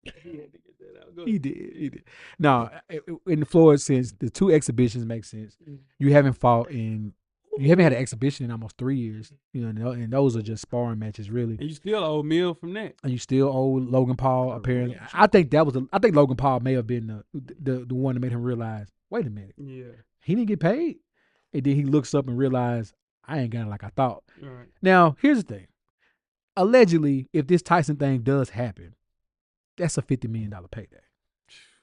He had to get that out. Go He ahead. did. No, in the Floyd sense, the 2 exhibitions make sense. You haven't had an exhibition in almost 3 years. You know, and those are just sparring matches, really. And you still owe a meal from that. And you still owe Logan Paul, apparently. I think Logan Paul may have been the one that made him realize, wait a minute. Yeah. He didn't get paid. And then he looks up and realized, I ain't got it like I thought. Right. Now, here's the thing. Allegedly, if this Tyson thing does happen, that's a $50 million payday.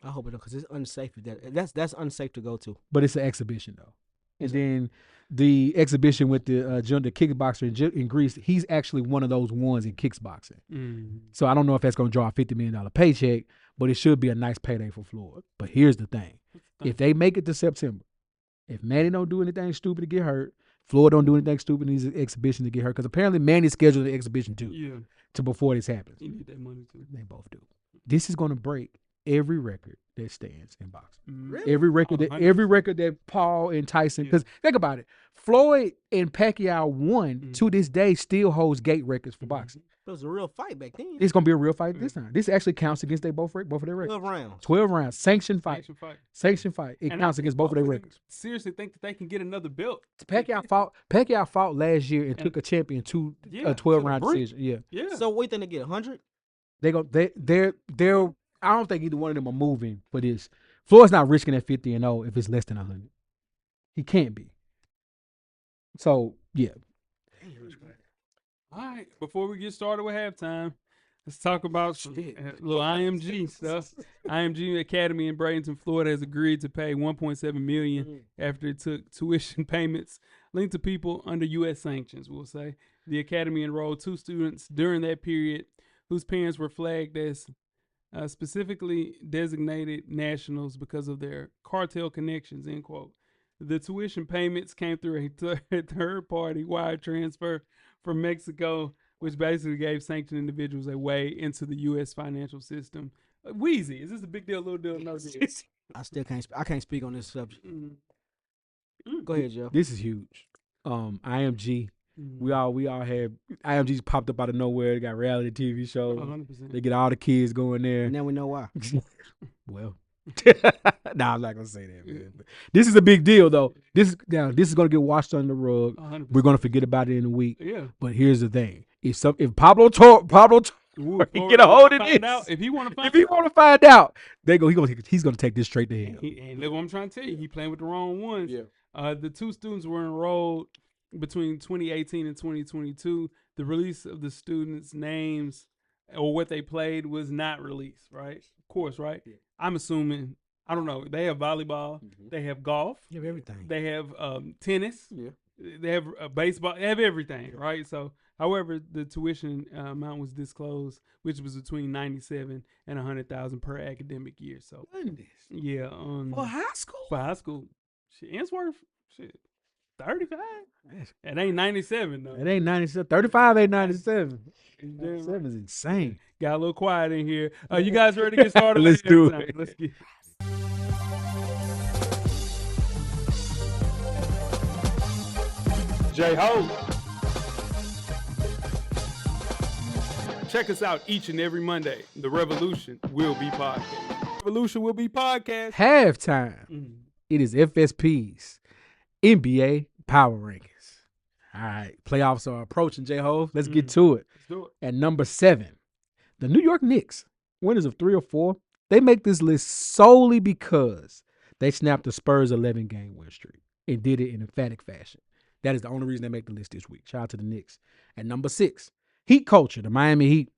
I hope it don't, because it's unsafe. That's unsafe to go to. But it's an exhibition, though. And then the exhibition with the kickboxer in Greece, he's actually one of those ones in kickboxing. Mm. So I don't know if that's going to draw a $50 million paycheck, but it should be a nice payday for Floyd. But here's the thing. If they make it to September, if Manny don't do anything stupid to get hurt, Floyd don't do anything stupid in these exhibitions to get hurt, because apparently Manny's scheduled an exhibition too. Yeah. To before this happens. You need that money too. They both do. This is going to break every record that stands in boxing. Really? Every record that Paul and Tyson, because think about it, Floyd and Pacquiao won to this day still holds gate records for boxing. It was a real fight back then. It's gonna be a real fight this time. This actually counts against both of their records. 12 rounds. 12 rounds, sanctioned fight. Sanctioned fight. It And counts I against both of their records. Seriously think that they can get another belt. Pacquiao fought last year and took a champion to a 12-round decision. Yeah. Yeah. So what do you think they get, 100? They're I don't think either one of them are moving for this. Floyd's not risking at 50-0 if it's less than 100. He can't be. So yeah. All right. Before we get started with halftime, let's talk about some, little IMG stuff. IMG Academy in Bradenton, Florida, has agreed to pay $1.7 million after it took tuition payments linked to people under U.S. sanctions. We'll say the academy enrolled 2 students during that period whose parents were flagged as specifically designated nationals because of their cartel connections. End quote. The tuition payments came through a third-party wire transfer from Mexico, which basically gave sanctioned individuals a way into the U.S. financial system. Weezy, is this a big deal, little deal, no deal? I can't speak on this subject. Go ahead, Joe. This is huge. IMG. We all had IMG's popped up out of nowhere. They got reality TV shows. 100%. They get all the kids going there. Now we know why. Well, nah, I'm not gonna say that, man. But this is a big deal, though. This is gonna get washed under the rug. 100%. We're gonna forget about it in a week. Yeah. But here's the thing: if Pablo get a hold of this, If he want to find out, he's gonna take this straight to hell. And look what I'm trying to tell you, he playing with the wrong ones. Yeah. The 2 students were enrolled between 2018 and 2022. The release of the students' names or what they played was not released, right? Of course, right? Yeah. I'm assuming, I don't know, they have volleyball, they have golf, They have everything. they have tennis, they have baseball, they have everything, right? So, however, the tuition amount was disclosed, which was between $97,000 and $100,000 per academic year. So, yeah, For high school? For high school, shit, Answorth, shit, 35. It ain't 97 though. It ain't 97. 35 ain't 97. 97 is insane. Got a little quiet in here. You guys ready to get started? Let's do it. Let's get. J-Ho. Check us out each and every Monday. The Revolution will be podcast. Revolution will be podcast. Halftime. It is FSP's NBA Power Rankings. All right. Playoffs are approaching, J-Ho. Let's get to it. Let's do it. At number 7, the New York Knicks, winners of 3 or 4. They make this list solely because they snapped the Spurs' 11-game win streak and did it in emphatic fashion. That is the only reason they make the list this week. Shout out to the Knicks. At number 6, Heat culture, the Miami Heat.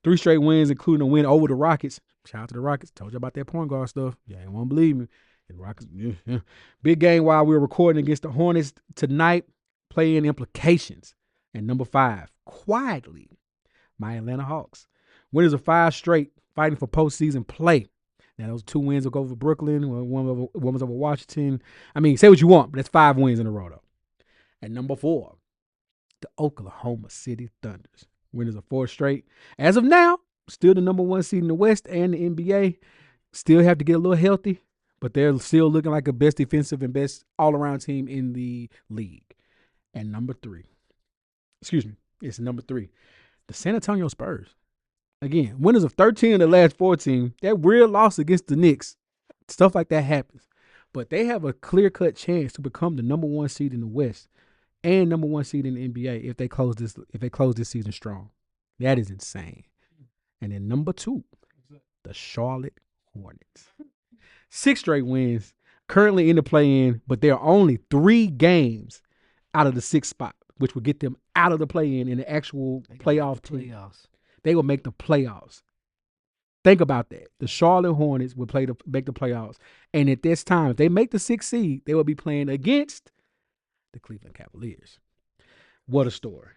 3 straight wins, including a win over the Rockets. Shout out to the Rockets. Told you about that point guard stuff. You ain't want to believe me. The Rockets, Big game while we were recording against the Hornets tonight. Play-in implications. And number 5, quietly, my Atlanta Hawks. Winners of 5 straight, fighting for postseason play. Now, those 2 wins will go over Brooklyn, one was over Washington. I mean, say what you want, but that's 5 wins in a row, though. And number 4, the Oklahoma City Thunders. Winners of 4 straight. As of now, still the number 1 seed in the West and the NBA. Still have to get a little healthy, but they're still looking like a best defensive and best all-around team in the league. And number 3, it's number 3, the San Antonio Spurs. Again, winners of 13 of the last 14. That weird loss against the Knicks, stuff like that happens. But they have a clear-cut chance to become the number 1 seed in the West and number 1 seed in the NBA if they close this season strong. That is insane. And then number 2, the Charlotte Hornets. 6 straight wins, currently in the play-in, but there are only 3 games out of the 6th spot, which would get them out of the play-in in the actual playoff team. They will make the playoffs. Think about that. The Charlotte Hornets would make the playoffs. And at this time, if they make the 6th seed, they will be playing against the Cleveland Cavaliers. What a story.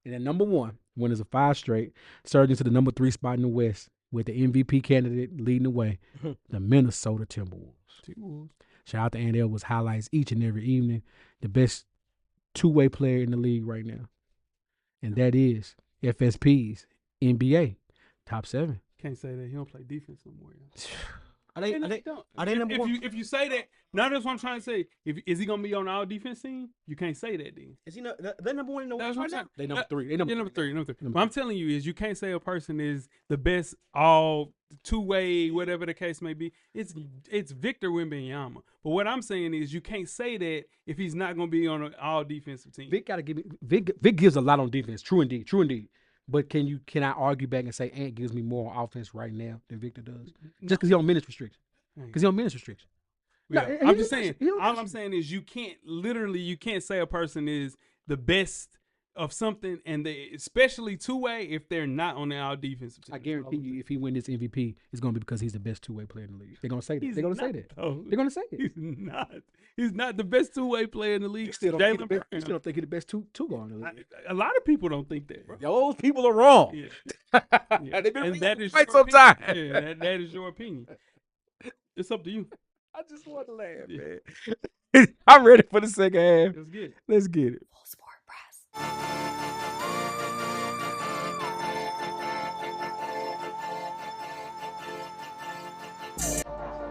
And then number 1, winners of 5 straight, surging to the number 3 spot in the West with the MVP candidate leading the way, the Minnesota Timberwolves. Shout out to Andy Edwards, highlights each and every evening. The best two-way player in the league right now. And that is FSP's NBA top 7. Can't say that. He don't play defense no more. Are they number one? If you say that, now that's what I'm trying to say. Is he gonna be on our defense team? You can't say that then. Is he not? They're number 1 in the That's West what right I'm now. They number 3. They Number three. What I'm telling you is you can't say a person is the best all two-way, whatever the case may be. It's Victor Wembanyama. But what I'm saying is you can't say that if he's not gonna be on an all defensive team. Vic gotta give me Vic gives a lot on defense. True indeed. But can I argue back and say Ant gives me more on offense right now than Victor does? Just because he's on minutes restriction. Yeah, No, I'm just saying. All I'm saying is you can't say a person is the best of something, and especially two-way if they're not on the all defensive team. I guarantee you, if he wins this MVP, it's gonna be because he's the best two-way player in the league. They're gonna say that. He's They're gonna not, say that. though. They're gonna say it. He's not. He's not the best two-way player in the league. You still don't Jalen Brown. think he's the best two guard in the league. A lot of people don't think that, bro. Those people are wrong. Yeah. They've been And that is right your sometime. opinion. Yeah, that is your opinion. It's up to you. I just want to laugh, man. I'm ready for the second half. Let's get it. Let's get it. Full Sport Press.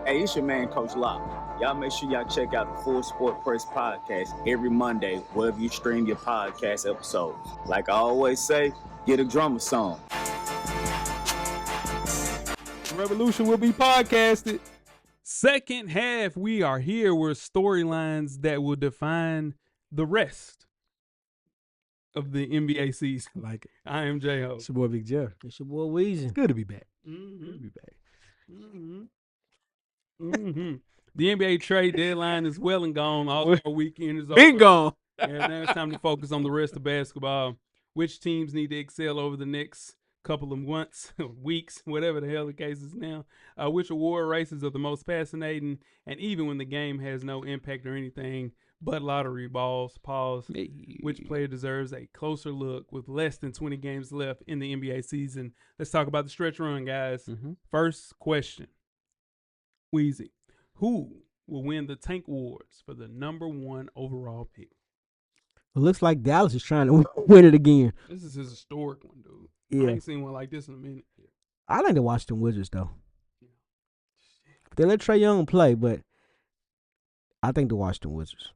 Hey, it's your man, Coach Locke. Y'all make sure y'all check out the Full Sport Press podcast every Monday, wherever you stream your podcast episodes. Like I always say, get a drummer song. Revolution will be podcasted. Second half, we are here with storylines that will define the rest of the NBA season. I like it. I am J-Ho. It's your boy Big Jeff. It's your boy Weezy. It's good to be back. Mm-hmm. Good to be back. Mm-hmm. Mm-hmm. The NBA trade deadline is well and gone. All-Star weekend is over. Been gone. And now it's time to focus on the rest of basketball. Which teams need to excel over the next couple of months, weeks, whatever the hell the case is now. Which award races are the most fascinating, and even when the game has no impact or anything but lottery balls, pause. Which player deserves a closer look with less than 20 games left in the NBA season? Let's talk about the stretch run, guys. Mm-hmm. First question. Weezy, who will win the Tank Wars for the number 1 overall pick? It looks like Dallas is trying to win it again. This is his historic one, dude. Yeah. I ain't seen one like this in a minute. I like the Washington Wizards though. They let Trae Young play, but I think the Washington Wizards.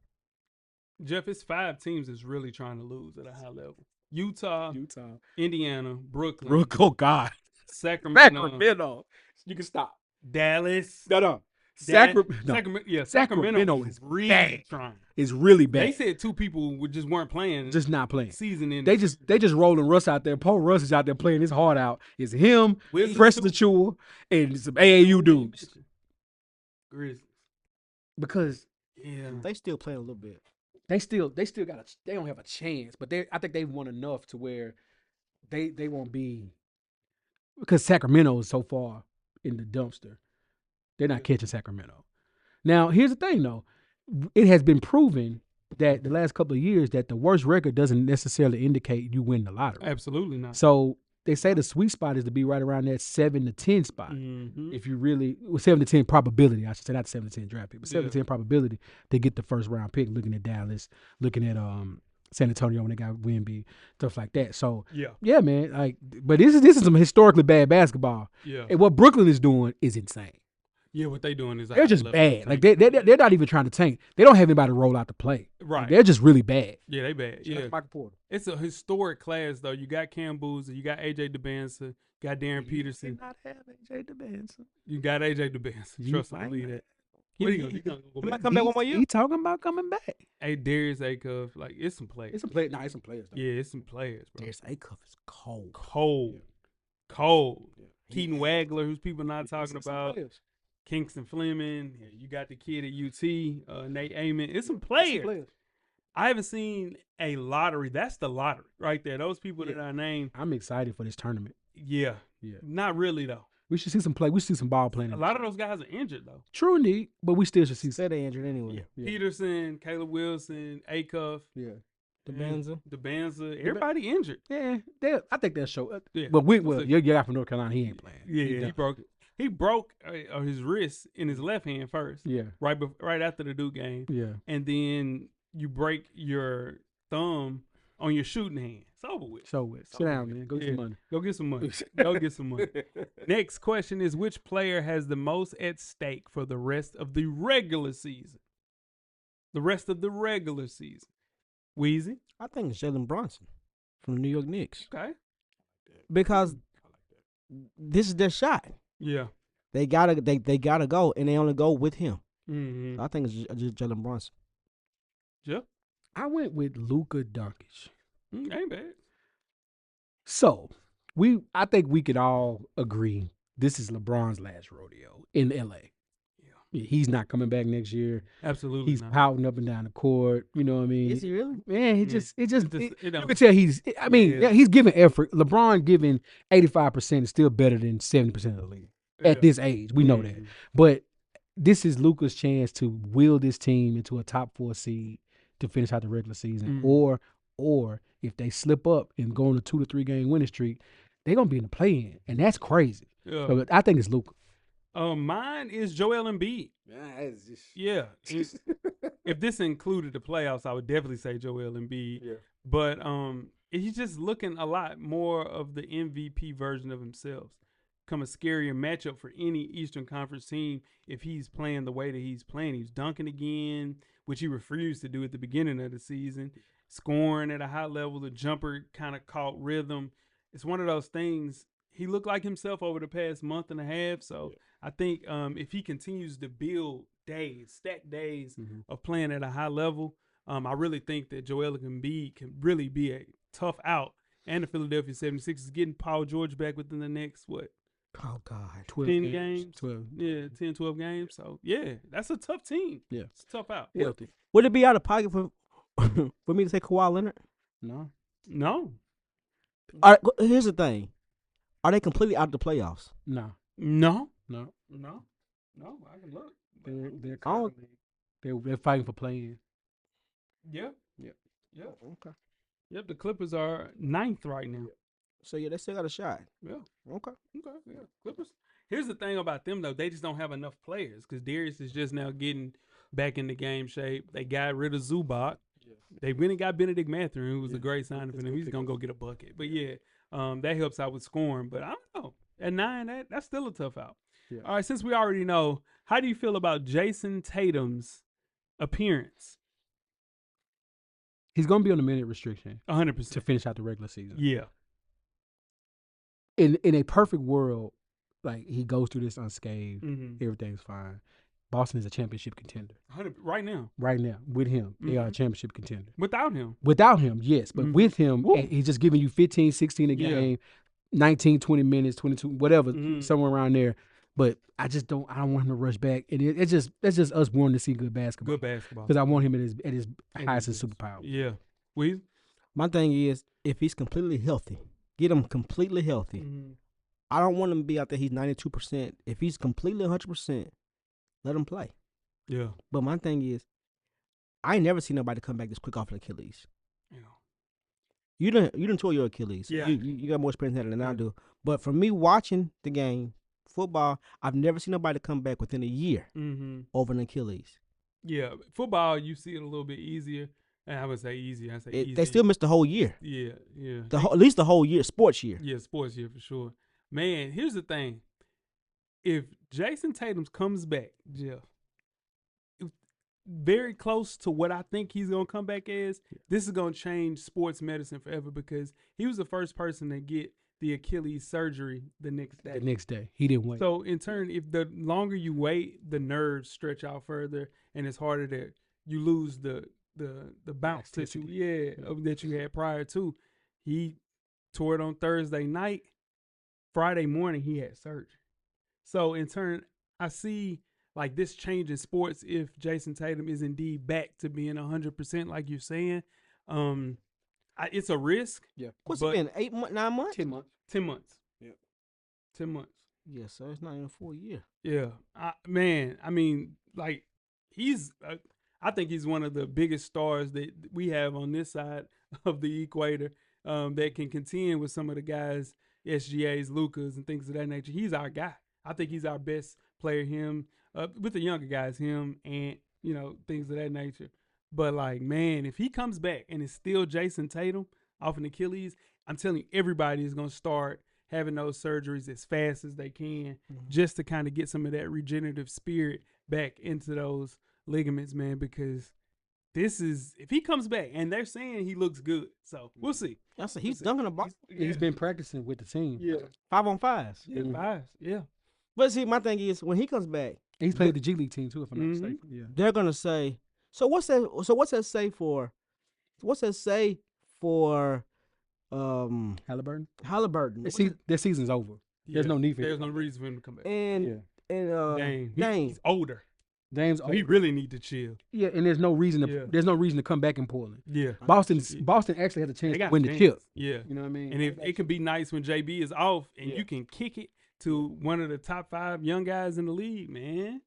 Jeff, it's 5 teams that's really trying to lose at a high level. Utah, Indiana, Brooklyn, Oh, God. Sacramento, You can stop. Dallas. No. Sacramento is really bad. trying. It's really bad. They said 2 people just weren't playing. Just not playing. Season in. They just rolling Russ out there. Paul Russ is out there playing his heart out. It's him, Wizards Preston too. Achua, and some AAU dudes. Grizzlies. Because Yeah. They still playing a little bit. they don't have a chance, but I think they've won enough to where they won't be, because Sacramento is so far in the dumpster. They're not catching Sacramento. Now, here's the thing though. It has been proven that the last couple of years that the worst record doesn't necessarily indicate you win the lottery. Absolutely not. So they say the sweet spot is to be right around that 7 to 10 spot. Mm-hmm. If you really, 7 to 10 probability, I should say, not 7 to 10 draft pick, but 7 to Yeah. 10 probability to get the first round pick, looking at Dallas, looking at San Antonio when they got Wemby, stuff like that. So yeah, man, like, but this is some historically bad basketball. Yeah. And what Brooklyn is doing is insane. Yeah, what they doing is They're just bad. Like they're not even trying to tank. They don't have anybody to roll out to play. Right. They're just really bad. Yeah, they bad. Yeah. Michael Porter. It's a historic class though. You got Cam Boozer, you got AJ DeBanza, got Darren Peterson. Not have AJ DeBanza. You got AJ DeBanza. Trust me, believe that. What he gonna go He might back? come back one more year. He talking about coming back. Hey, Darius Acuff, like it's some players. It's some players. It's some players. Though. Yeah, it's some players, bro. Darius Acuff is cold. Cold. Yeah. Keaton Wagler, who's people not talking about. Kingston Fleming. You got the kid at UT, Nate Amon. It's some players. I haven't seen a lottery. That's the lottery right there. Those people that I named. I'm excited for this tournament. Yeah. Not really though. We should see some play. We should see some ball playing. A lot of those guys are injured though. True indeed, but we still should see. Said they injured anyway. Yeah. Peterson, Caleb Wilson, Acuff, DeBanza. Everybody injured. Yeah, I think they'll show. Yeah. But your guy from North Carolina, he ain't playing. Yeah, he broke it. He broke his wrist in his left hand first. Yeah. Right after the Duke game. Yeah. And then you break your thumb on your shooting hand. It's over with. Sit down, man. Go get some money. Go get some money. Go get some money. Next question is, which player has the most at stake for the rest of the regular season? The rest of the regular season. Weezy? I think it's Jalen Brunson from the New York Knicks. Okay. Because this is their shot. Yeah. They gotta go, and they only go with him. Mm-hmm. I think it's just Jalen Brunson. Yeah. I went with Luka Doncic. Ain't bad. So I think we could all agree this is LeBron's last rodeo in LA. Yeah. He's not coming back next year. Absolutely. He's not. pouting up and down the court. You know what I mean? Is he really? Man, you don't- can tell he's giving effort. LeBron giving 85% is still better than 70% of the league at this age. We know that. But this is Luka's chance to will this team into a top 4 seed to finish out the regular season. Or if they slip up and go on a 2 to 3 game winning streak, they're gonna be in the play-in. And that's crazy. Yeah. So I think it's Luka. Mine is Joel Embiid. Yeah. If this included the playoffs, I would definitely say Joel Embiid. Yeah. But he's just looking a lot more of the MVP version of himself. Become a scarier matchup for any Eastern Conference team if he's playing the way that he's playing. He's dunking again, which he refused to do at the beginning of the season. Scoring at a high level, the jumper kind of caught rhythm. It's one of those things. He looked like himself over the past month and a half. So I think if he continues to build stack days of playing at a high level, I really think that Joel Embiid can really be a tough out. And the Philadelphia 76ers getting Paul George back within the next, Oh, God. 12 10 games? 12. Yeah, 10, 12 games. So, yeah, that's a tough team. Yeah. It's a tough out. Healthy. Would it be out of pocket for me to say Kawhi Leonard? No. No. Here's the thing. Are they completely out of the playoffs? No. No. No. No. No. I can look. They're I don't- they're fighting for playing. Yeah. Yep. Yeah. Okay. Yep. The Clippers are 9th right now. So, yeah, they still got a shot. Yeah. Okay. Okay. Yeah. Clippers. Here's the thing about them, though. They just don't have enough players because Darius is just now getting back into game shape. They got rid of Zubac. Yeah. They went and got Benedict Mathurin, who was a great signing for them. He's going to go get a bucket. But, yeah, that helps out with scoring. But I don't know. At 9, that's still a tough out. Yeah. All right, since we already know, how do you feel about Jason Tatum's appearance? He's going to be on the minute restriction 100%. to finish out the regular season. Yeah. In a perfect world, like he goes through this unscathed, everything's fine. Boston is a championship contender. Right now. Right now, with him, they are a championship contender. Without him, yes. But with him, he's just giving you 15, 16 a game, 19, 20 minutes, 22, whatever, somewhere around there. But I don't want him to rush back. And that's just us wanting to see good basketball. Because I want him at his highest superpower. Yeah. My thing is, if he's completely healthy, get him completely healthy. I don't want him to be out there. He's 92%. If he's completely 100%, let him play. Yeah. But my thing is, I ain't never seen nobody come back this quick off of Achilles. Yeah. You didn't tore your Achilles. Yeah. You got more experience than I do. But for me watching the game, football, I've never seen nobody come back within a year over an Achilles. Yeah. Football, you see it a little bit easier. And I would say easy. Easy. They still missed the whole year. Yeah, yeah. At least the whole year, sports year. Yeah, sports year for sure. Man, here's the thing. If Jason Tatum comes back, Jeff, very close to what I think he's going to come back as, this is going to change sports medicine forever because he was the first person to get the Achilles surgery the next day. The next day. He didn't wait. So, in turn, if the longer you wait, the nerves stretch out further and it's harder to, you lose the bounce that you had prior to. He tore it on Thursday night. Friday morning he had surgery. So in turn, I see like this change in sports if Jason Tatum is indeed back to being 100%, like you're saying. It's a risk. Yeah. What's it but been? 8 months, 9 months? 10 months. 10 months. Yeah. 10 months. Yeah, so it's not even a full year. Yeah, I mean, like he's. I think he's one of the biggest stars that we have on this side of the equator that can contend with some of the guys, SGA's, Lucas, and things of that nature. He's our guy. I think he's our best player. Him with the younger guys, him and things of that nature. But like, man, if he comes back and it's still Jason Tatum off an Achilles, I'm telling you, everybody is gonna start having those surgeries as fast as they can, just to kind of get some of that regenerative spirit back into those ligaments, man, because this is, if he comes back, and they're saying he looks good, so we'll see. I said he's dunking a ball. He's been practicing with the team. Yeah. 5-on-5s. Yeah, fives. Yeah. But see, my thing is when he comes back, He's played the G League team too, if I'm not mistaken. Yeah. they're gonna say, so what's that? So what's that say for? What's that say for? Halliburton. Their season's over. There's no need for There's him. no reason for him to come back. And Dame. Dame. He's older. Dame's So he really need to chill. Yeah, and there's no reason to Yeah. come back in Portland. Yeah. Boston actually has a chance They to got win a the chance. chip. Yeah. You know what I mean? And if it can be nice when JB is off and Yeah. you can kick it to one of the top 5 young guys in the league, man.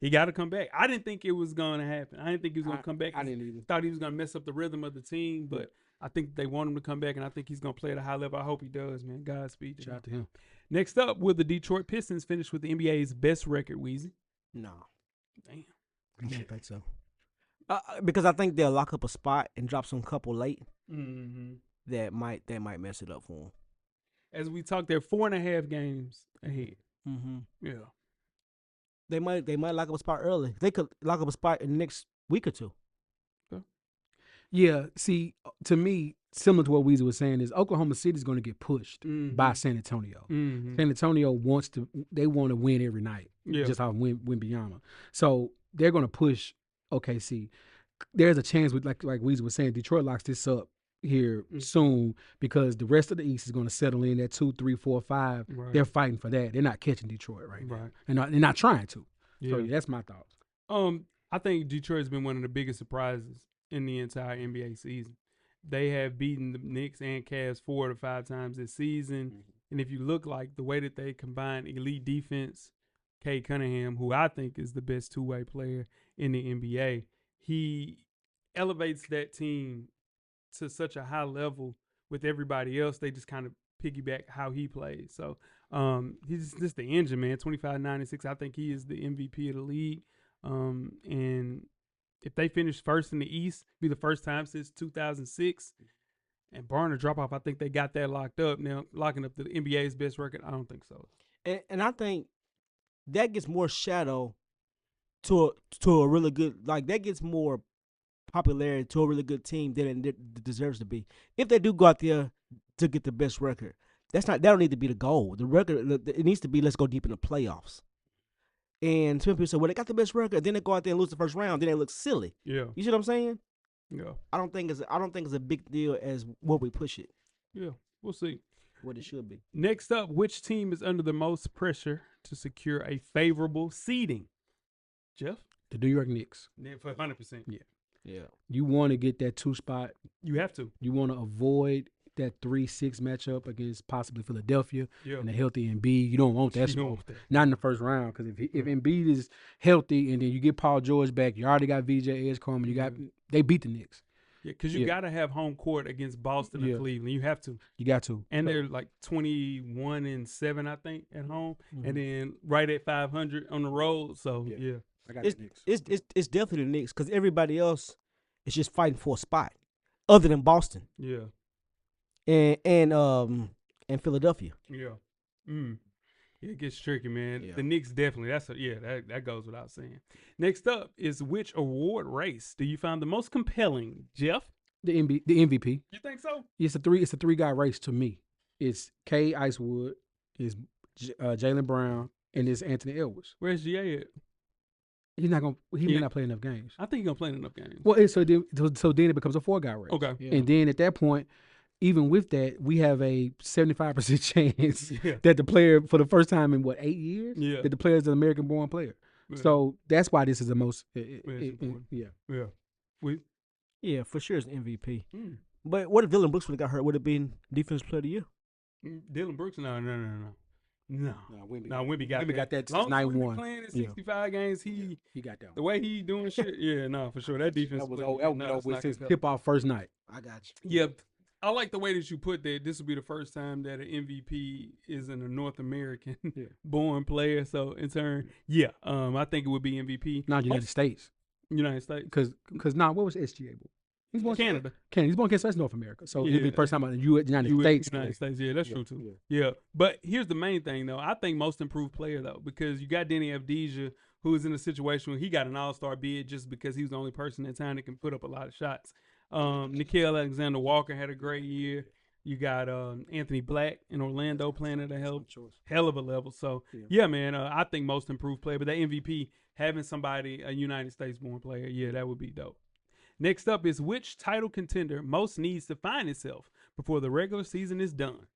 He got to come back. I didn't think it was going to happen. I didn't think he was going to come back. I didn't either. Thought he was going to mess up the rhythm of the team, but I think they want him to come back, and I think he's going to play at a high level. I hope he does, man. Godspeed to Shout him. out to him. Next up, will the Detroit Pistons finish with the NBA's best record, Weezy? no, Damn. I don't think so. Because I think they'll lock up a spot and drop some couple late Mm-hmm. that might mess it up for them. As we talk, they're 4.5 games ahead. Mm-hmm. Yeah. They might lock up a spot early. They could lock up a spot in the next week or two. Yeah, see, to me, similar to what Weezy was saying, is Oklahoma City's going to get pushed by San Antonio. Mm-hmm. San Antonio want to win every night, Yeah. just how Wembanyama. So they're going to push OKC. There's a chance with like Weezy was saying, Detroit locks this up here soon because the rest of the East is going to settle in at 2, 3, 4, 5. Right. They're fighting for that. They're not catching Detroit right now. Right. They're not trying to. Yeah. So that's my thoughts. I think Detroit's been one of the biggest surprises in the entire NBA season. They have beaten the Knicks and Cavs 4 to 5 times this season. And if you look like the way that they combine elite defense, Cade Cunningham, who I think is the best two-way player in the NBA, he elevates that team to such a high level with everybody else. They just kind of piggyback how he plays. So he's just the engine, man. 25-96. I think he is the MVP of the league. And if they finish first in the East, be the first time since 2006. And barring a drop off, I think they got that locked up. Now locking up the NBA's best record, I don't think so. And I think that gets more shadow to a really good, like that gets more popularity to a really good team than it deserves to be. If they do go out there to get the best record, that don't need to be the goal. The record, it needs to be let's go deep in the playoffs. And some people say, well, they got the best record, then they go out there and lose the first round, then they look silly. Yeah. You see what I'm saying? Yeah. I don't think it's a big deal as what we push it, Yeah. We'll see. what it should be. Next up, which team is under the most pressure to secure a favorable seeding? Jeff? The New York Knicks. Yeah, for 100%. Yeah. Yeah. You want to get that 2 spot. You have to. You want to avoid that 3-6 matchup against possibly Philadelphia Yeah. and a healthy Embiid. You don't want that You don't spot. want that. Not in the first round, because if Embiid is healthy and then you get Paul George back, you already got VJ Edgecombs. they beat the Knicks. Yeah, because you got to have home court against Boston or Cleveland. You have to. You got to. And they're like 21-7, I think, at home, and then right at 500 on the road. So yeah. I got It's the Knicks. it's definitely the Knicks because everybody else is just fighting for a spot, other than Boston Yeah. and Philadelphia. Yeah. It gets tricky, man. Yeah. The Knicks definitely. That goes without saying. Next up is which award race do you find the most compelling, Jeff? The MVP. You think so? It's a 3-guy race to me. It's Kay Icewood, it's Jaylen Brown, and it's Anthony Edwards. Where's GA at? He's not gonna. He may not play enough games. I think he's gonna play enough games. Well, so then it becomes a 4-guy race. Okay. Yeah. And then at that point, even with that, we have a 75% chance Yeah. that the player, for the first time in 8 years, Yeah. that the player is an American-born player. Yeah. So that's why this is the most. important. Yeah. Yeah. We. Yeah, for sure it's MVP. Mm. But what if Dylan Brooks would have got hurt? Would it been Defensive Player of the Year? Dylan Brooks? No. No, Wemby got Wemby got that Long since as Wemby 91. playing in Yeah. 65 games, He got that the one. way he doing shit, yeah, no, for sure. That defense That was player, over no, it's with not since competitive. tip-off first night. I got you. Yeah, I like the way that you put that. This will be the first time that an MVP isn't a North American Yeah. born player. So in turn, I think it would be MVP. Not United States. United States, Because what was SGA? He's born Canada. He's born against North America. So it'll be the first time in the United States. United States. Yeah, that's Yeah, true too. Yeah, but here's the main thing though. I think most improved player though, because you got Denny Avdija, who is in a situation where he got an All-Star bid just because he was the only person in town that can put up a lot of shots. Nickeil Alexander-Walker had a great year. You got Anthony Black in Orlando playing at a hell of a level. So yeah, man, I think most improved player. But that MVP, having somebody a United States born player, yeah, that would be dope. Next up is which title contender most needs to find itself before the regular season is done?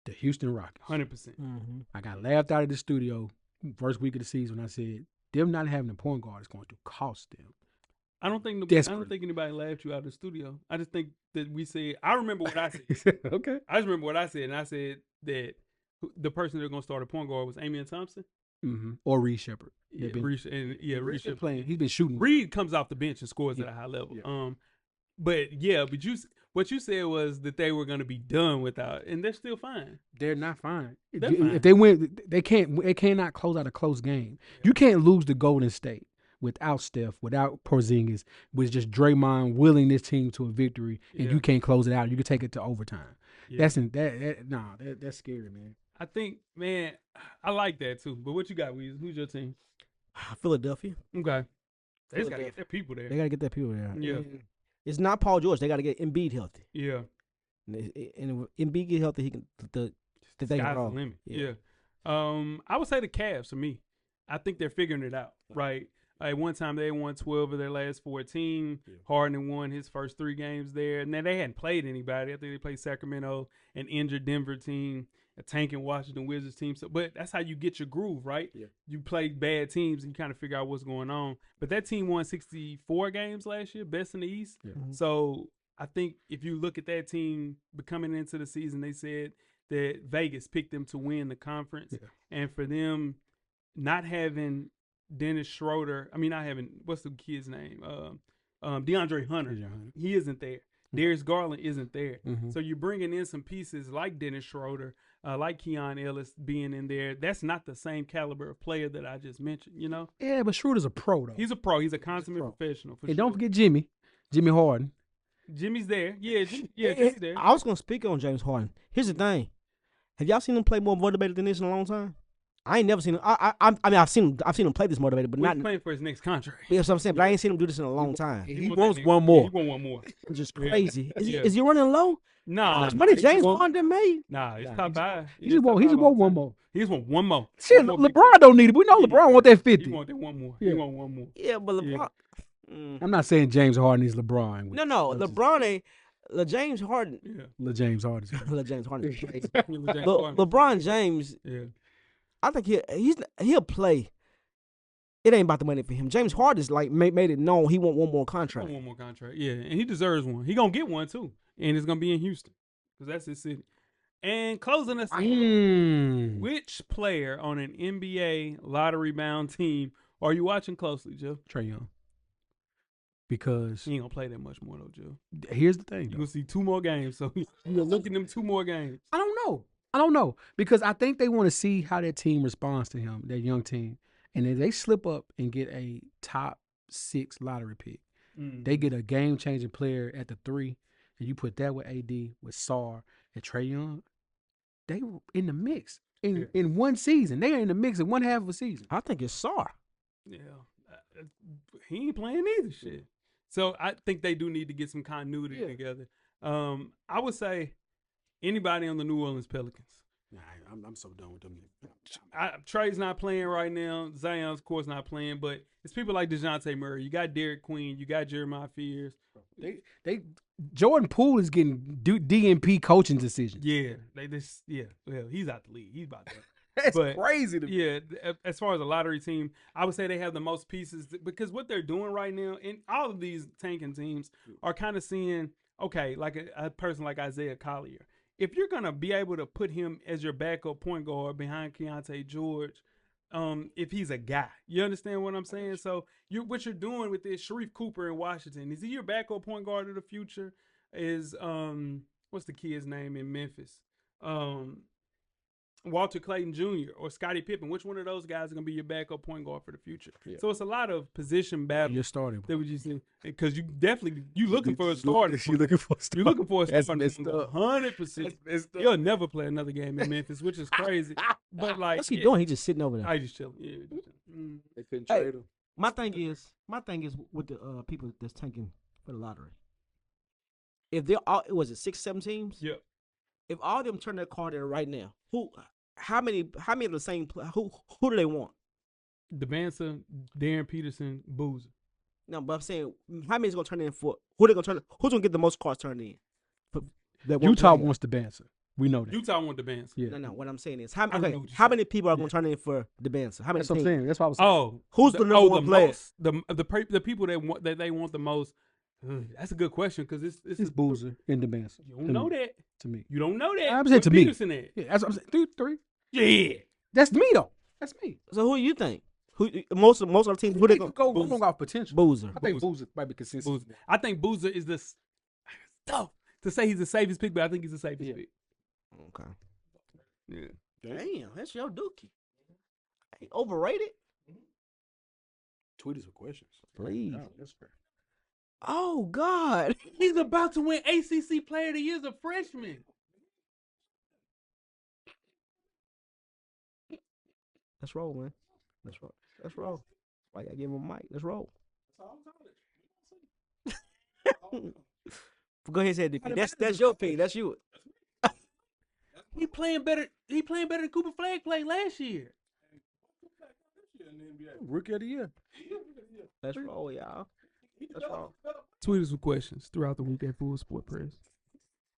The Houston Rockets. 100%. Mm-hmm. I got laughed out of the studio first week of the season when I said them not having a point guard is going to cost them. I don't think anybody laughed you out of the studio. I just think that we said. I remember what I said. Okay. I just remember what I said, and I said that the person they're going to start a point guard was Amian Thompson. Mm-hmm. Or Reed Shepard. Reed Reed Shepard playing. He's been shooting. Reed comes off the bench and scores at a high level. Yeah. But what you said was that they were going to be done without, and they're still fine. They're not fine. They're fine. If they win, they cannot close out a close game. You can't lose to Golden State without Steph, without Porzingis, with just Draymond willing this team to a victory, and you can't close it out. You can take it to overtime. Yeah. That's scary, man. I think, man, I like that too. But what you got, Weezy? Who's your team? Philadelphia. Okay. They just got to get their people there. They got to get their people there. Yeah. And it's not Paul George. They got to get Embiid healthy. Yeah. And if Embiid get healthy, he can. The Sky's the limit. Yeah. I would say the Cavs for me. I think they're figuring it out, right? At one time, they won 12 of their last 14. Yeah. Harden won his first 3 games there. And then they hadn't played anybody. I think they played Sacramento, an injured Denver team, a tanking Washington Wizards team. So, but that's how you get your groove, right? Yeah. You play bad teams and you kind of figure out what's going on. But that team won 64 games last year, best in the East. Yeah. Mm-hmm. So I think if you look at that team coming into the season, they said that Vegas picked them to win the conference. Yeah. And for them not having Dennis Schroeder, not having, what's the kid's name? DeAndre Hunter. He isn't there. Darius Garland isn't there. Mm-hmm. So you're bringing in some pieces like Dennis Schroeder, like Keon Ellis being in there. That's not the same caliber of player that I just mentioned, you know? Yeah, but Schroeder's a pro, though. He's a pro. He's a consummate professional. And don't forget Jimmy Harden. Jimmy's there. Yeah, Jimmy's there. I was going to speak on James Harden. Here's the thing. Have y'all seen him play more motivated than this in a long time? I ain't never seen him. I've seen him play this motivated, but not playing for his next contract. Yeah, that's what I'm saying. But I ain't seen him do this in a long time. He wants one more. He wants one more. It's just crazy. Is he running low? Nah. How money James Harden made? Nah, it's top 5. He just want one more. He just want one more. Shit, LeBron don't need it. We know LeBron want that 50. He want that one more. Yeah. He want one more. Yeah, but LeBron. Yeah. I'm not saying James Harden is LeBron. No. LeBron ain't. James Harden. Yeah. LeJames Harden. James Harden is crazy. LeBron James. Yeah. I think he'll play. It ain't about the money for him. James Harden's like made it known he want one more contract. One more contract, yeah, and he deserves one. He gonna get one too, and it's gonna be in Houston because that's his city. And closing us, which player on an NBA lottery-bound team are you watching closely, Joe? Trae Young. Because he ain't gonna play that much more though, Joe. Here's the thing, you're gonna see 2 more games, so you're looking at them 2 more games. I don't know because I think they want to see how that team responds to him, that young team. And if they slip up and get a top 6 lottery pick, they get a game-changing player at the 3, and you put that with AD, with Sarr, and Trae Young, they were in the mix in one season. They are in the mix in one half of a season. I think it's Sarr. Yeah. He ain't playing either shit. So I think they do need to get some continuity together. I would say anybody on the New Orleans Pelicans. Nah, I'm so done with them. Trey's not playing right now. Zion's, of course, not playing. But it's people like DeJounte Murray. You got Derek Queen. You got Jeremiah Fears. They Jordan Poole is getting DNP coaching decisions. Yeah, well, he's out the league. He's about to. That's But, crazy to me. Yeah, as far as a lottery team, I would say they have the most pieces because what they're doing right now, and all of these tanking teams are kind of seeing, okay, like a person like Isaiah Collier. If you're gonna be able to put him as your backup point guard behind Keontae George, if he's a guy, you understand what I'm saying? So what you're doing with this Sharif Cooper in Washington, is he your backup point guard of the future? Is what's the kid's name in Memphis? Walter Clayton Jr. or Scottie Pippen, which one of those guys are going to be your backup point guard for the future? Yeah. So it's a lot of position battle. You're starting. That would you see? Because you definitely looking for a starter. You're looking for a starter. You're looking for a starter. That's messed up. 100%. You'll never play another game in Memphis, which is crazy. But like, what's he doing? He just sitting over there. I just chilling. Yeah, just chilling. They couldn't trade him. My thing is with the people that's tanking for the lottery. If they're all, was it 6-7 teams? Yeah. If all of them turn their card in right now, how many of the same who do they want? DeBansa, Darren Peterson, Boozer. No, but I'm saying how many is gonna turn in for who they gonna turn? Who's gonna get the most cards turned in? Utah wants the Banser. We know that. Utah want DeBansa. Yeah. No. What I'm saying is how many people are gonna turn in for DeBansa? How many? That's what I'm saying. That's what I was saying. Oh, who's the number one player? Most, the people that they want the most. That's a good question because it's Boozer and DeBansa. You don't know that. To me. You don't know that. I'm saying to me. At? Yeah, that's what I'm saying. 3. Yeah. That's me though. That's me. So who do you think? Who most of the teams? Who they gonna go? I'm going off potential. Boozer. I think Boozer might be consistent. I think Boozer is the tough to say he's the safest pick, but I think he's the safest pick. Okay. Yeah. Damn, that's your dookie. Ain't overrated. Tweet us with questions, please. Oh, that's fair. Oh God, he's about to win ACC Player of the Year as a freshman. Let's roll, man. Let's roll. Let's roll. Why I give him a mic? Let's roll. Go ahead and say that's your pick. That's you. He playing better. He playing better than Cooper Flag played last year. Rookie of the Year. Let's roll, y'all. Let's roll. Tweet us with questions throughout the week at Full Sport Press.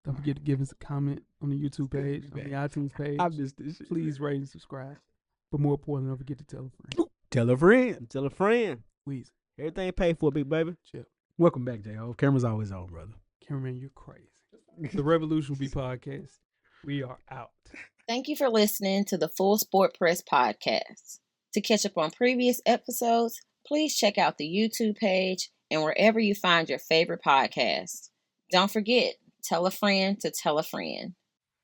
Don't forget to give us a comment on the YouTube page, on the iTunes page. I missed this shit. Please rate and subscribe. But more importantly, don't forget to tell a friend. Tell a friend. Tell a friend. Weezy. Everything paid for, big baby. Chill. Welcome back, J.O. Camera's always on, brother. Cameraman, you're crazy. The Revolution will be podcast. We are out. Thank you for listening to the Full Sport Press podcast. To catch up on previous episodes, please check out the YouTube page and wherever you find your favorite podcast. Don't forget, tell a friend to tell a friend.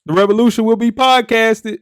The Revolution will be podcasted.